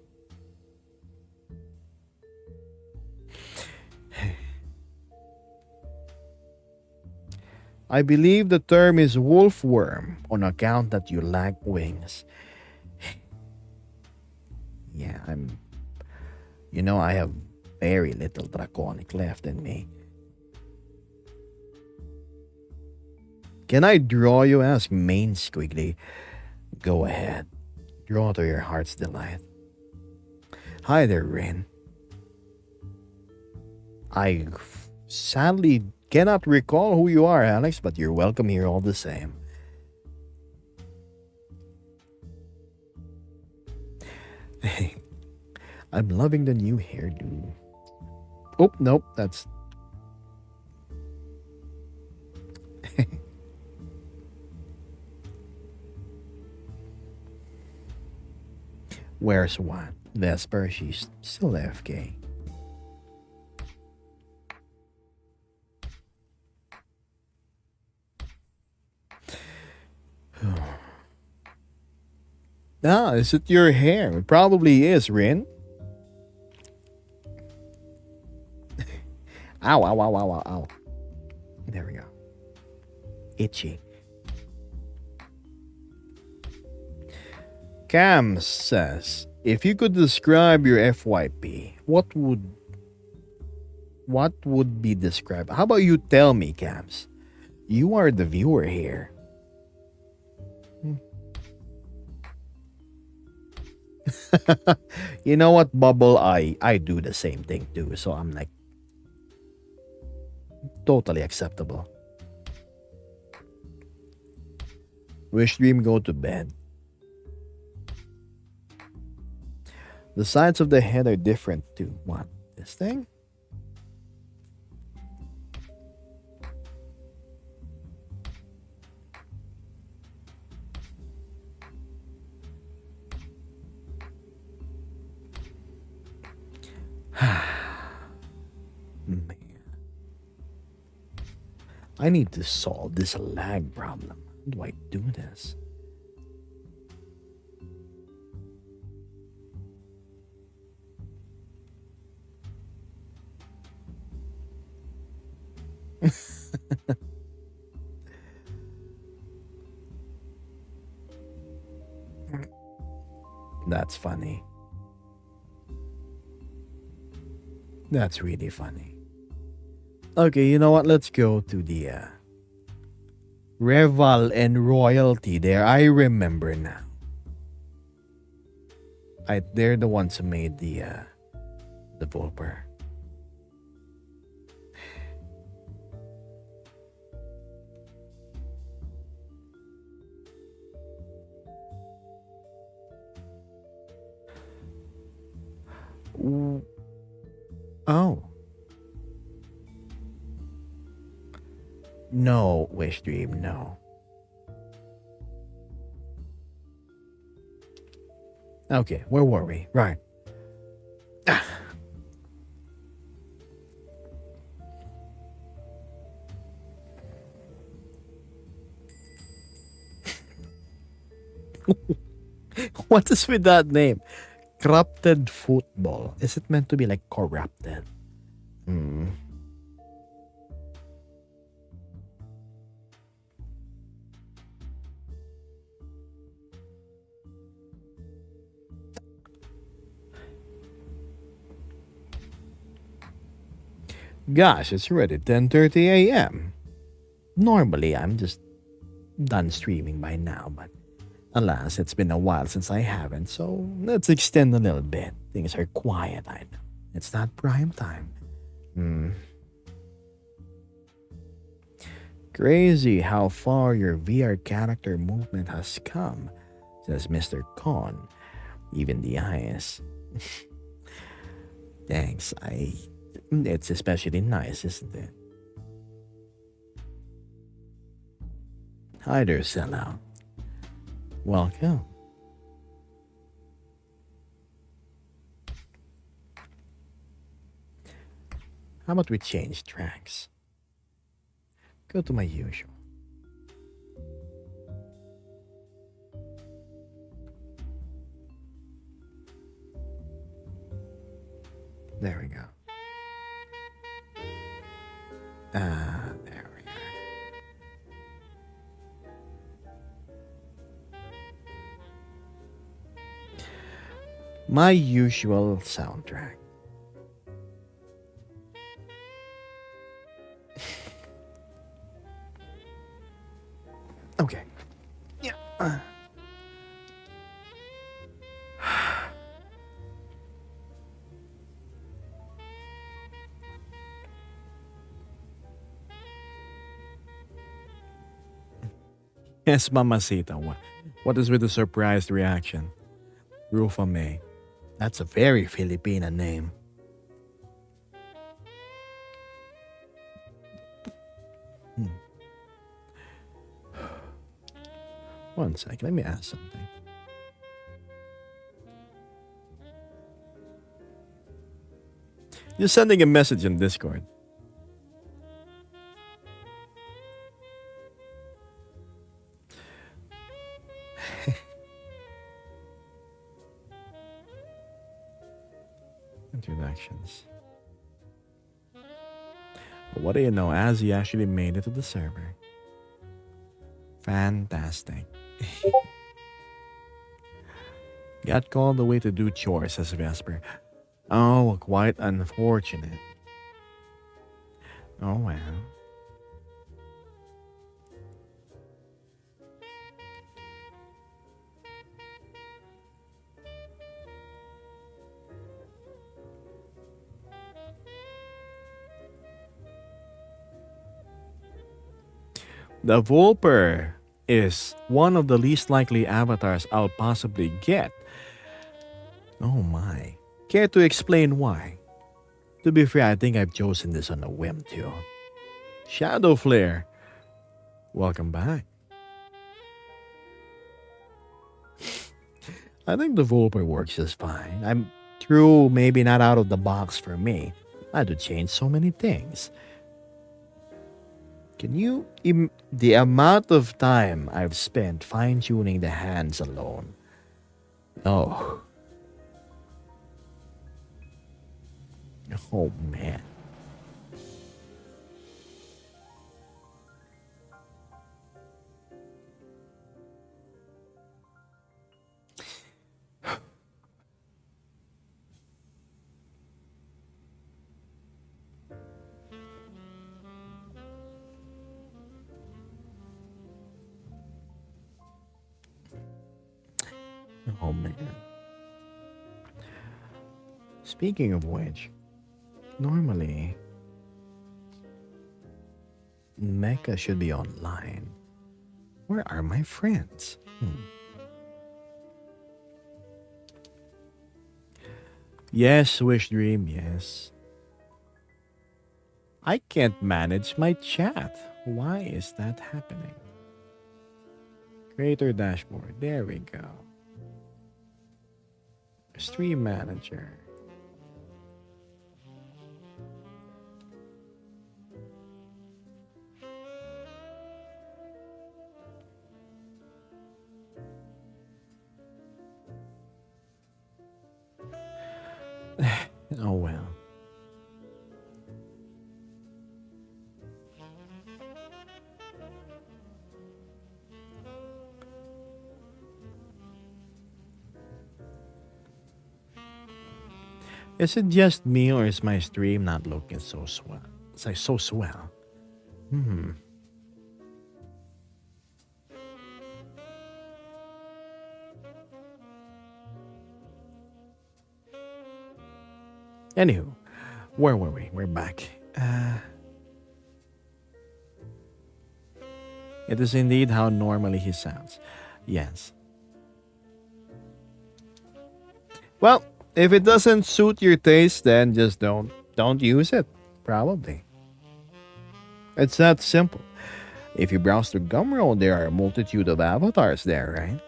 I believe the term is wolfworm on account that you lack wings. Yeah, I have very little draconic left in me. Can I draw you? Asked Main Squiggly. Go ahead. Draw to your heart's delight. Hi there, Rin. I sadly cannot recall who you are, Alex, but you're welcome here all the same. I'm loving the new hairdo. Oh, nope, that's... Where's what? Vesper, she's still AFK. Is it your hair? It probably is, Rin. Ow, ow, ow, ow, ow, ow. There we go. Itchy. Cam says, if you could describe your FYP, what would be described? How about you tell me, Cams? You are the viewer here. You know what, Bubble? I do the same thing too. So I'm like totally acceptable. Wish Dream go to bed. The sides of the head are different too. What? This thing? Man. I need to solve this lag problem. How do I do this? That's funny. That's really funny. Okay, you know what? Let's go to the Reval and Royalty there. I remember now. They're the ones who made the Volper. Oh. No, Wish Dream, no. Okay, where were we? Right. What is with that name? Corrupted football. Is it meant to be like corrupted? Hmm. Gosh, it's already 10:30 a.m. Normally, I'm just done streaming by now, but alas, it's been a while since I haven't, so let's extend a little bit. Things are quiet, I know. It's not prime time. Hmm. Crazy how far your VR character movement has come, says Mr. Con. Even the eyes. Thanks, It's especially nice, isn't it? Hi there, sellout. Welcome. How about we change tracks? Go to my usual. There we go. There we go. My usual soundtrack. Okay. Yeah. Yes, Mamacita. What is with the surprised reaction? Rufa May. That's a very Filipina name. Hmm. One sec, let me ask something. You're sending a message in Discord. Introductions. What do you know? Azzy actually made it to the server. Fantastic. Got called away to do chores, says Vesper. Oh, quite unfortunate. Oh, well. The Volper is one of the least likely avatars I'll possibly get. Oh my. Care to explain why? To be fair, I think I've chosen this on a whim too. Shadow Flare. Welcome back. I think the Volper works just fine. I'm true, maybe not out of the box for me. I had to change so many things. Can you the amount of time I've spent fine tuning the hands alone? Oh. Oh man. Oh man. Speaking of which, normally Mecca should be online. Where are my friends? Yes, Wish Dream, yes. I can't manage my chat. Why is that happening? Creator dashboard. There we go. Stream manager. Oh well. Is it just me or is my stream not looking so swell? It's like so swell. Hmm. Anywho, where were we? We're back. It is indeed how normally he sounds. Yes. Well, if it doesn't suit your taste, then just don't use it. Probably. It's that simple. If you browse through Gumroad, there are a multitude of avatars there, right?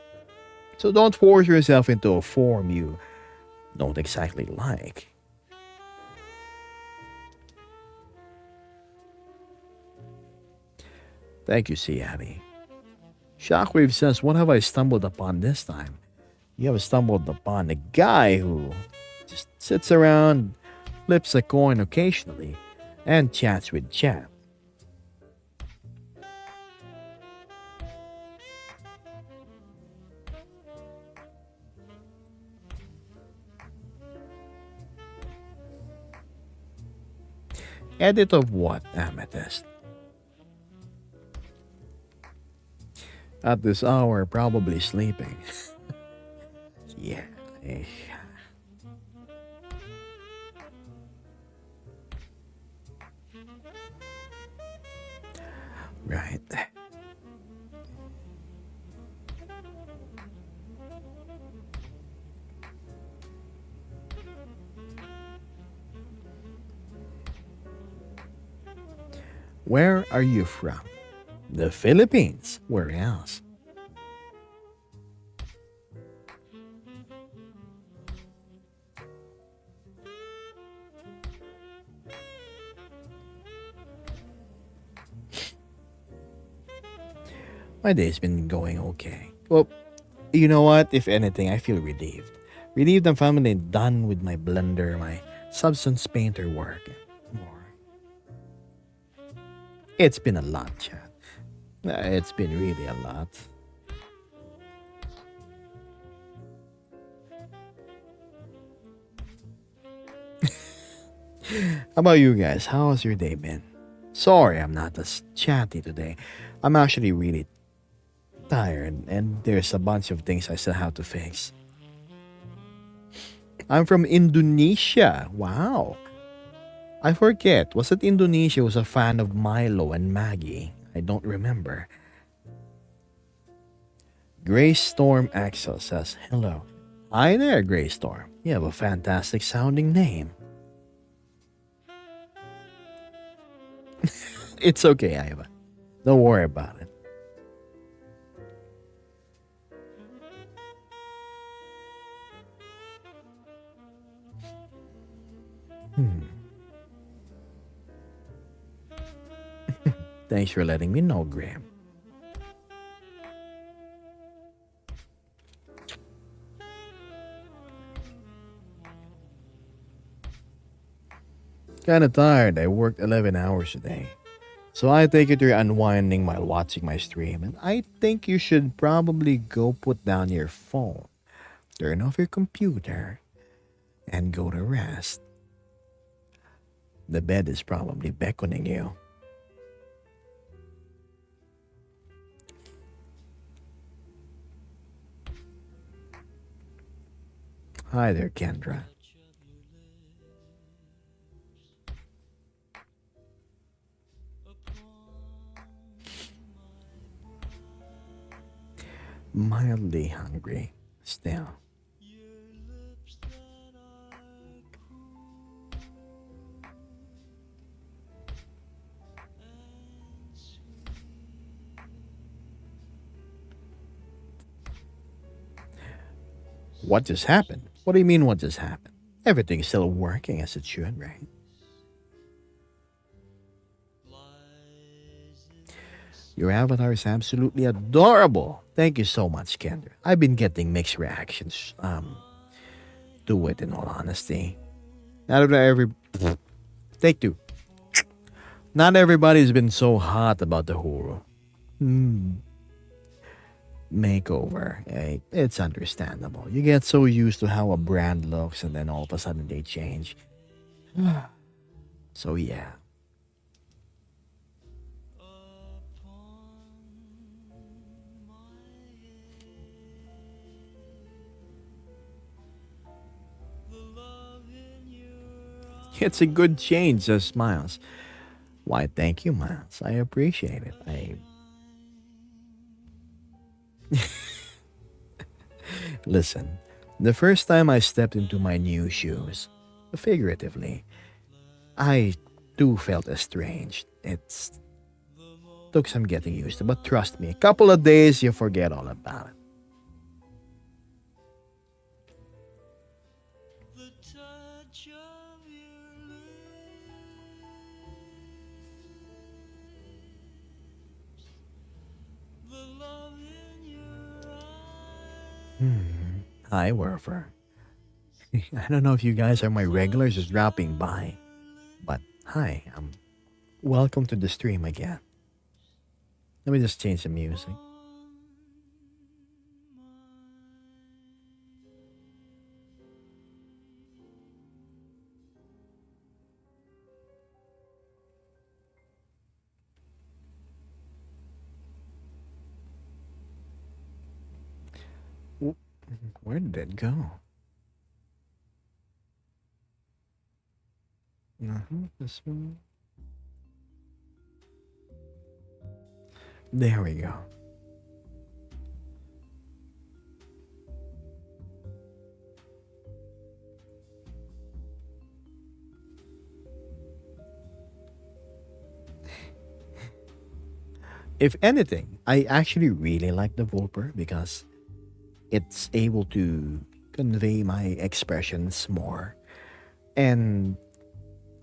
So don't force yourself into a form you don't exactly like. Thank you, C. Abby. Shockwave says, what have I stumbled upon this time? You have stumbled upon a guy who just sits around, flips a coin occasionally, and chats with chat. Edit of what, Amethyst? At this hour, probably sleeping. Yeah. Right. Where are you from? The Philippines. Where else? My day's been going okay. Well, you know what? If anything, I feel relieved. Relieved I'm finally done with my blender, my substance painter work, and more. It's been a lot, chat. It's been really a lot. How about you guys? How has your day been? Sorry, I'm not as chatty today. I'm actually really tired, and there's a bunch of things I still have to fix. I'm from Indonesia. Wow. I forget. Was it Indonesia was a fan of Milo and Maggie? I don't remember. Grey Storm Axel says, hello. Hi there, Grey Storm. You have a fantastic sounding name. It's okay, Iva. Don't worry about it. Thanks for letting me know, Graham. Kinda tired. I worked 11 hours today. So I take it you're unwinding while watching my stream, and I think you should probably go put down your phone, turn off your computer, and go to rest. The bed is probably beckoning you. Hi there, Kendra. Mildly hungry still. What just happened? What do you mean, what just happened? Everything's still working as it should, right? Your avatar is absolutely adorable. Thank you so much, Kendra. I've been getting mixed reactions to it, in all honesty. Not every take two. Not everybody's been so hot about the whole makeover. It's understandable. You get so used to how a brand looks, and then all of a sudden they change. So yeah. It's a good change, says Miles. Why, thank you, Miles. I appreciate it. Listen, the first time I stepped into my new shoes, figuratively, I too felt estranged. It took some getting used to, but trust me, a couple of days you forget all about it. Hi, Werfer. I don't know if you guys are my regulars just dropping by, but hi, welcome to the stream again. Let me just change the music. Where did it go? This one. There we go. If anything, I actually really like the Volper because it's able to convey my expressions more. And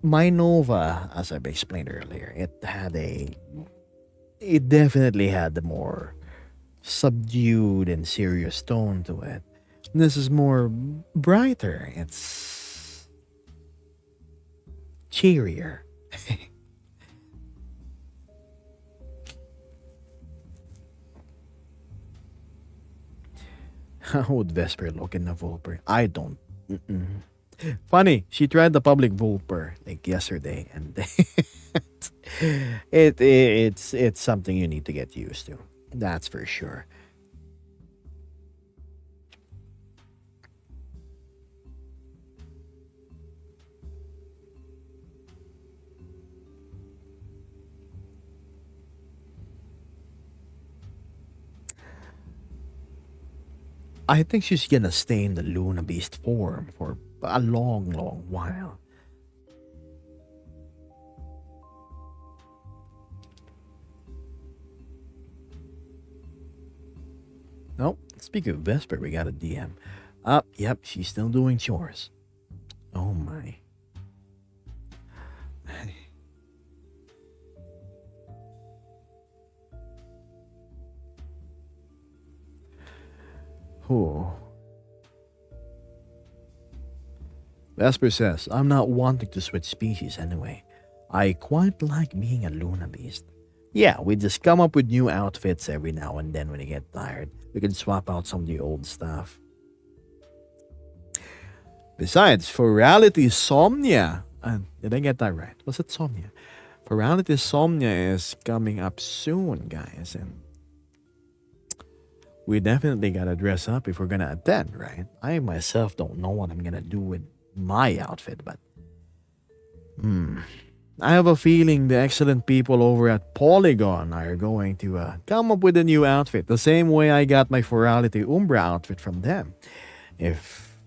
my Nova, as I've explained earlier, it definitely had the more subdued and serious tone to it. This is more brighter. It's cheerier. How would Vesper look in a Volper? I don't. Mm-mm. Funny, she tried the public Volper like yesterday, and it's something you need to get used to. That's for sure. I think she's gonna stay in the Luna Beast form for a long, long while. Oh, speaking of Vesper, we got a DM. Yep, she's still doing chores. Oh my. Oh. Vesper says, I'm not wanting to switch species anyway. I quite like being a Luna Beast. Yeah, we just come up with new outfits every now and then when we get tired. We can swap out some of the old stuff. Besides, Ferality Somnia. Did I get that right? Was it Somnia? Ferality Somnia is coming up soon, guys. And we definitely gotta dress up if we're gonna attend, right? I myself don't know what I'm gonna do with my outfit, but I have a feeling the excellent people over at Polygon are going to come up with a new outfit, the same way I got my Ferality Umbra outfit from them. If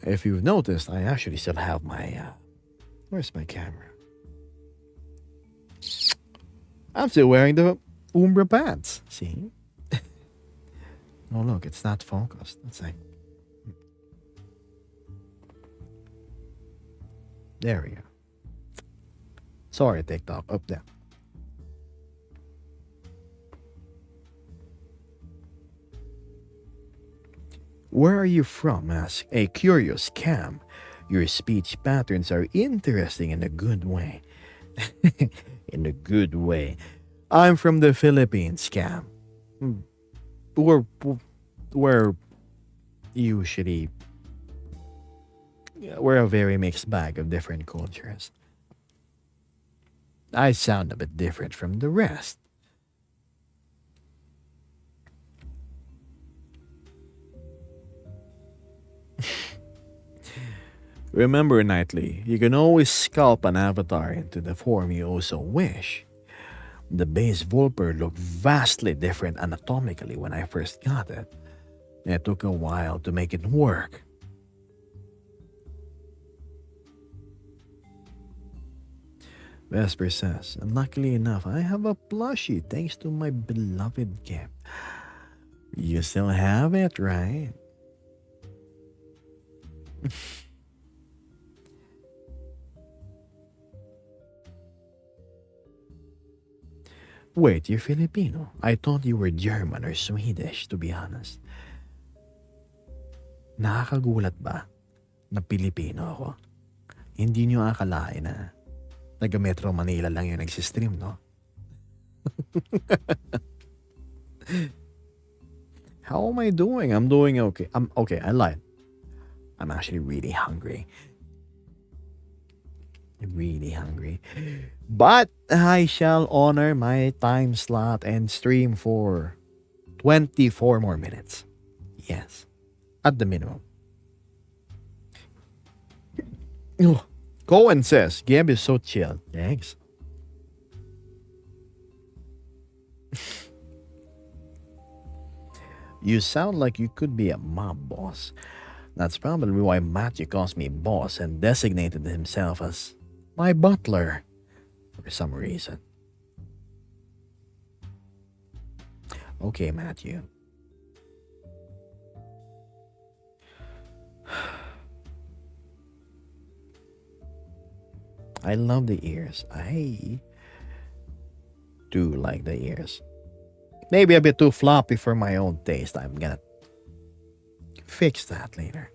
you've noticed, I actually still have my, where's my camera? I'm still wearing the Umbra pants, see? Oh look, it's not focused. It's like, there we go. Sorry, TikTok. Up there. Where are you from? Asked a curious Cam. Your speech patterns are interesting in a good way. In a good way. I'm from the Philippines, Cam. Hmm, we're usually we're a very mixed bag of different cultures. I sound a bit different from the rest. Remember, Knightley, you can always sculpt an avatar into the form you also wish. The base Volper looked vastly different anatomically when I first got it. It took a while to make it work. Vesper says, and luckily enough, I have a plushie thanks to my beloved gift. You still have it, right? Wait, you're Filipino? I thought you were German or Swedish, to be honest. Nakakagulat ba na Pilipino ako? Hindi nyo akalain na taga Metro Manila lang yung nagsistream, no? How am I doing? I'm doing okay. I'm okay, I lied. I'm actually really hungry. Really hungry. But I shall honor my time slot and stream for 24 more minutes. Yes. At the minimum. Oh, Cohen says, Gab is so chill. Thanks. You sound like you could be a mob boss. That's probably why Matthew calls me boss and designated himself as my butler for some reason. Okay, Matthew. I love the ears. I do like the ears. Maybe a bit too floppy for my own taste. I'm gonna fix that later.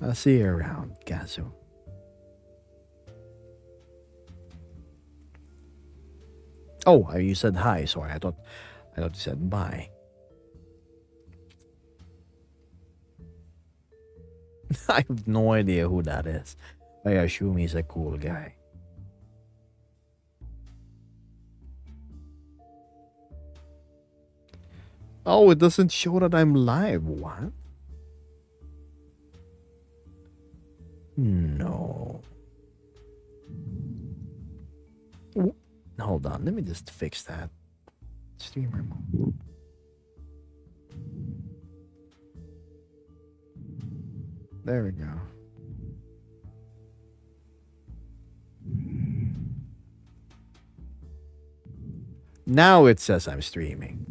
I'll see you around, Kazu. Oh, you said hi. Sorry, I thought you said bye. I have no idea who that is. I assume he's a cool guy. Oh, it doesn't show that I'm live. What? No. Hold on, let me just fix that. Streamer mode. There we go. Now it says I'm streaming.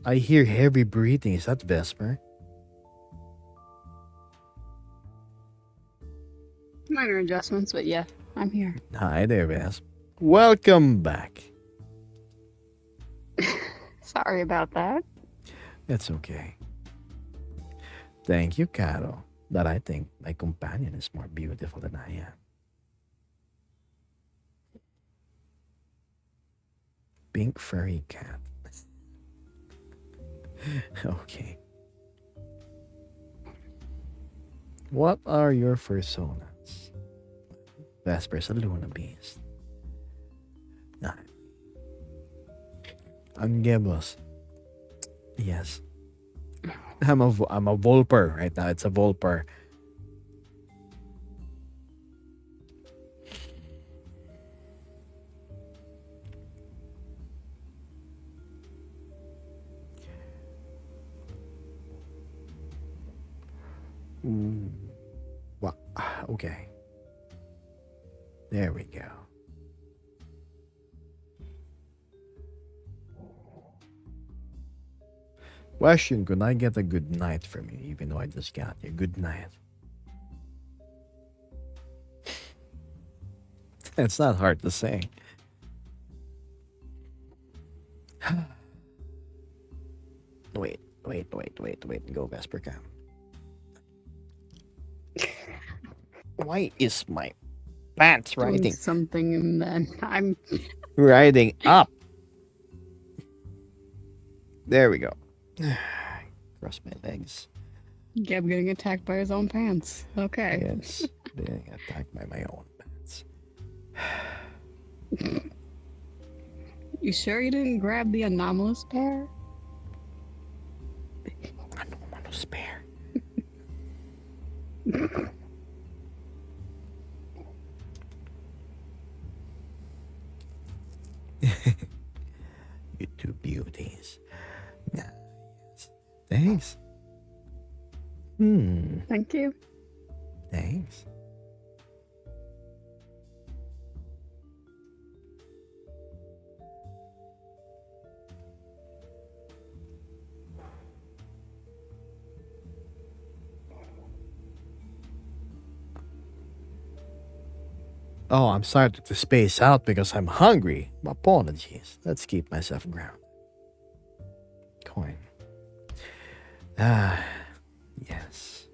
I hear heavy breathing. Is that Vesper? Minor adjustments, but yeah, I'm here. Hi there, Vesper. Welcome back. Sorry about that. It's okay. Thank you, Caro, that I think my companion is more beautiful than I am. Pink furry cat. Okay. What are your personas? Vesper's a Luna Beast. Nah. Angebos. Yes. I'm a Volper right now. It's a Volper. Well, okay. There we go. Question, could I get a good night from you even though I just got you? Good night. It's not hard to say. Wait. Go Vesper Cam. Why is my pants Doing riding something, and then I'm riding up? There we go. Cross my legs. Gab getting attacked by his own pants. Okay. Yes, being attacked by my own pants. You sure you didn't grab the anomalous pair? I don't want to spare. You two beauties. Nice. Thanks. Thank you. Thanks. Oh, I'm starting to space out because I'm hungry. Apologies. Let's keep myself grounded. Coin. Ah, yes.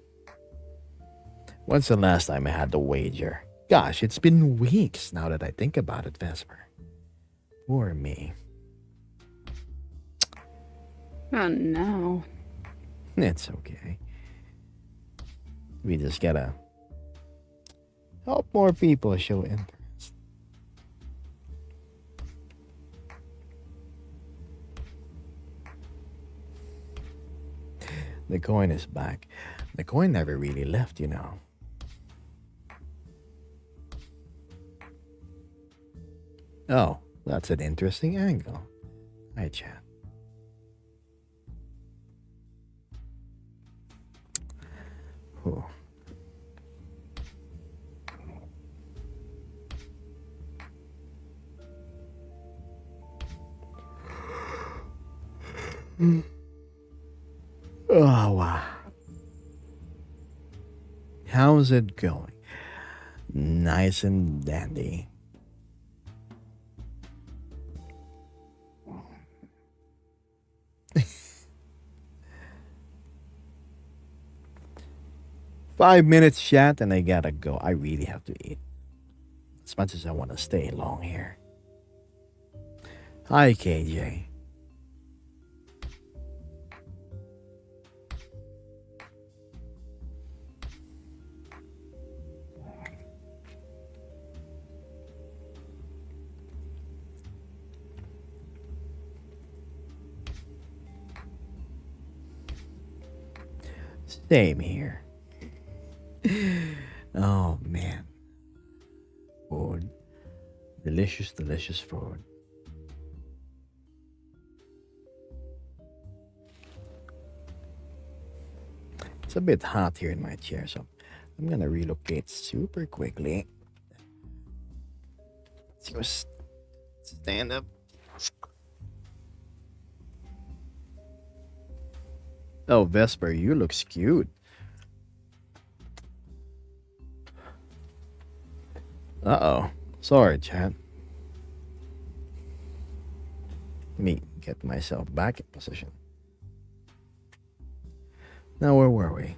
When's the last time I had to wager? Gosh, it's been weeks now that I think about it, Vesper. Poor me. Oh no. It's okay. We just gotta help more people show interest. The coin is back. The coin never really left, you know. Oh, that's an interesting angle. Hi, chat. Whew. Oh, wow. How's it going? Nice and dandy. Five minutes chat and I gotta go. I really have to eat. As much as I want to stay long here. Hi, KJ. Same here. Oh man. Food. Delicious, delicious food. It's a bit hot here in my chair, so I'm gonna relocate super quickly. Let's go stand up. Oh, Vesper, you look cute. Uh-oh. Sorry, chat. Let me get myself back in position. Now, where were we?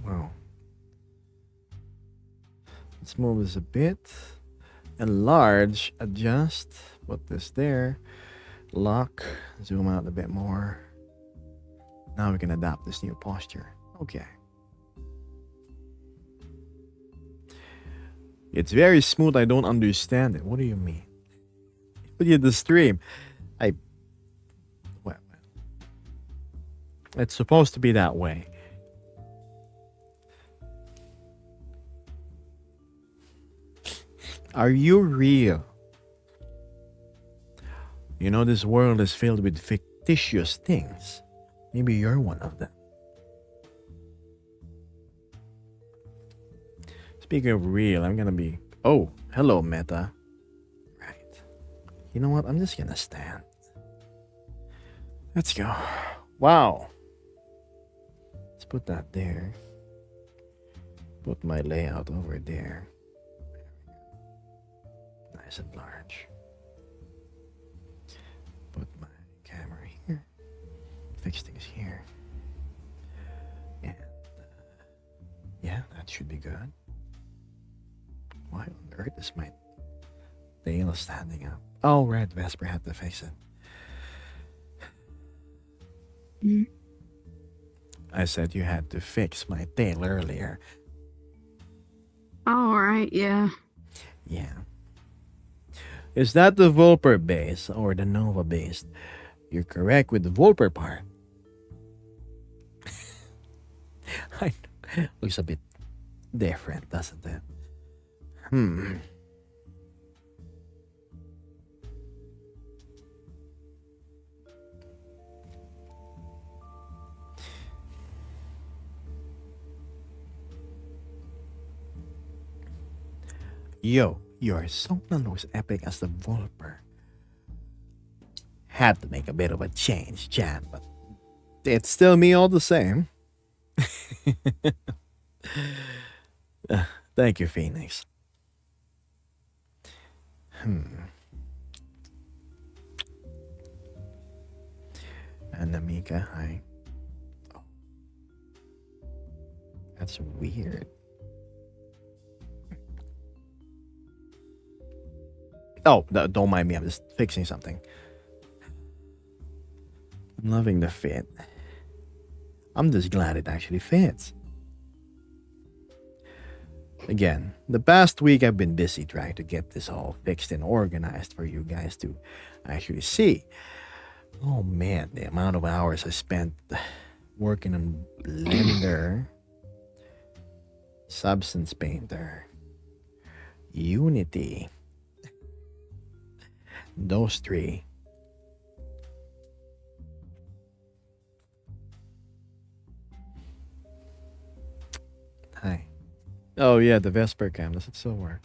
Wow. Let's move this a bit. Enlarge, adjust, put this there. Lock, zoom out a bit more. Now we can adapt this new posture. Okay. It's very smooth. I don't understand it. What do you mean? Put you the stream. Well, it's supposed to be that way. Are you real? You know, this world is filled with fictitious things. Maybe you're one of them. Speaking of real, I'm gonna be... Oh, hello, Meta. Right. You know what? I'm just gonna stand. Let's go. Wow. It's put that there. Put my layout over there. Nice and large. Put my camera here. Fix things here. And yeah, that should be good. Why on earth is my tail standing up? Oh, right, Vesper had to fix it. Mm. I said you had to fix my tail earlier. All right, yeah. Yeah. Is that the Volper base or the Nova base? You're correct with the Volper part. I know. Looks a bit different, doesn't it? Yo, your Songnan looks epic as the Volper. Had to make a bit of a change, Jan, but it's still me all the same. Thank you, Phoenix. And Amika, hi. Oh. That's weird. Oh, don't mind me. I'm just fixing something. I'm loving the fit. I'm just glad it actually fits. Again, the past week I've been busy trying to get this all fixed and organized for you guys to actually see. Oh man, the amount of hours I spent working on Blender, Substance Painter, Unity. Those three. Hi. Oh yeah, the Vesper cam. Does it still work?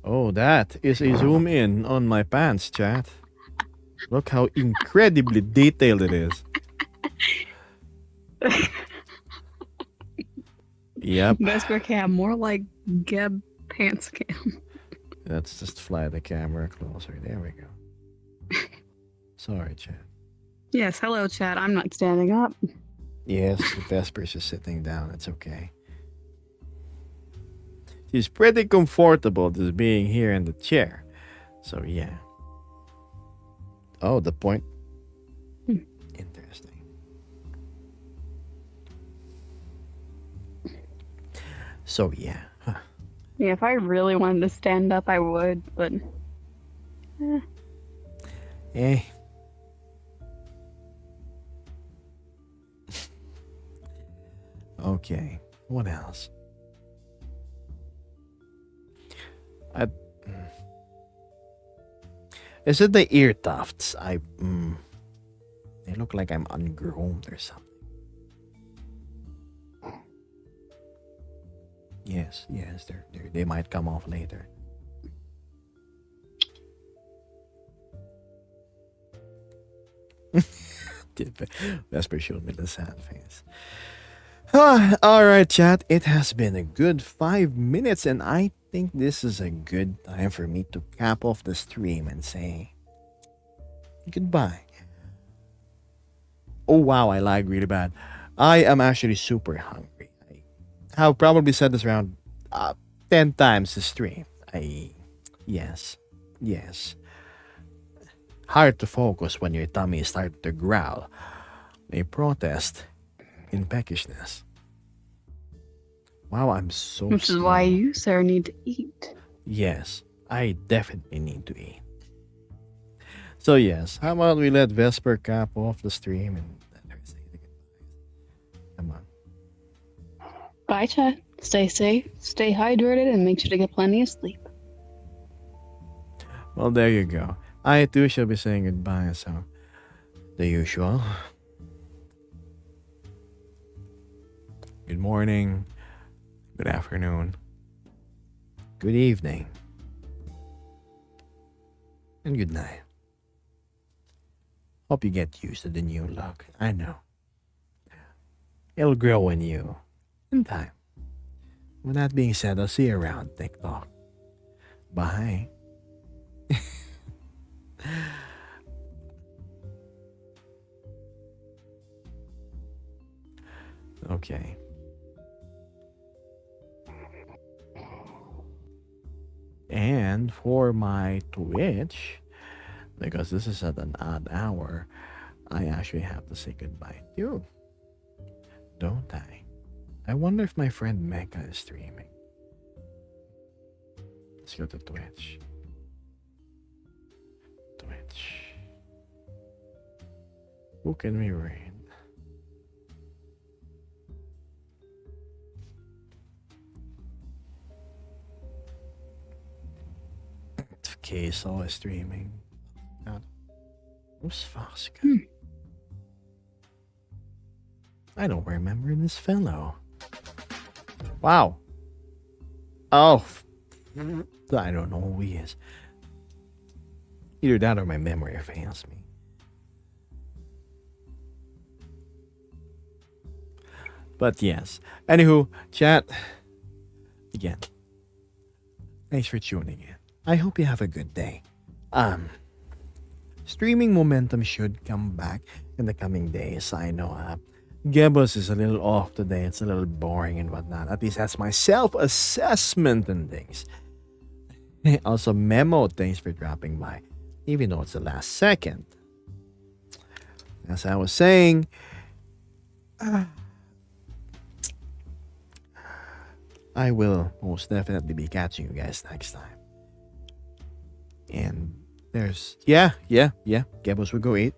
Oh, that is a zoom in on my pants, chat. Look how incredibly detailed it is. Yep. Vesper cam, more like Geb pants cam. Let's just fly the camera closer. There we go. Sorry, chat. Yes, hello, chat. I'm not standing up. Yes, the Vesper's just sitting down. It's okay. She's pretty comfortable just being here in the chair. So, yeah. Oh, the point. Interesting. So, yeah. Huh. Yeah, if I really wanted to stand up, I would, but... Eh. Okay. What else? Is it the ear tufts? They look like I'm ungroomed or something. Yes, they might come off later. Vesper showed me the sad face. Alright, chat. It has been a good 5 minutes, and I think this is a good time for me to cap off the stream and say goodbye. Oh wow, I lagged really bad. I am actually super hungry. I have probably said this around 10 times the stream. Yes. Hard to focus when your tummy starts to growl. A protest in peckishness. Wow, I'm so Which is small. why you, sir, need to eat. Yes, I definitely need to eat. So yes, how about we let Vesper cap off the stream and let her say the goodbyes. Come on. Bye, chat. Stay safe, stay hydrated, and make sure to get plenty of sleep. Well, there you go. I too shall be saying goodbye, so the usual. Good morning, good afternoon, good evening, and good night. Hope you get used to the new look. I know. It'll grow in you in time. With that being said, I'll see you around TikTok. Bye. Okay. And for my Twitch, because this is at an odd hour, I actually have to say goodbye to you. Don't I? I wonder if my friend Mecca is streaming. Let's go to Twitch. Twitch. Who can we raid? Queso is streaming. God. Who's Fosca? I don't remember this fellow. Wow. Oh. I don't know who he is. Either that or my memory fails me. But yes. Anywho, chat. Again. Thanks for tuning in. I hope you have a good day. Streaming momentum should come back in the coming days. I know Gebos is a little off today. It's a little boring and whatnot. At least that's my self-assessment and things. Also, Memo, thanks for dropping by. Even though it's the last second. As I was saying, I will most definitely be catching you guys next time. And there's, yeah, Gebos will go eat.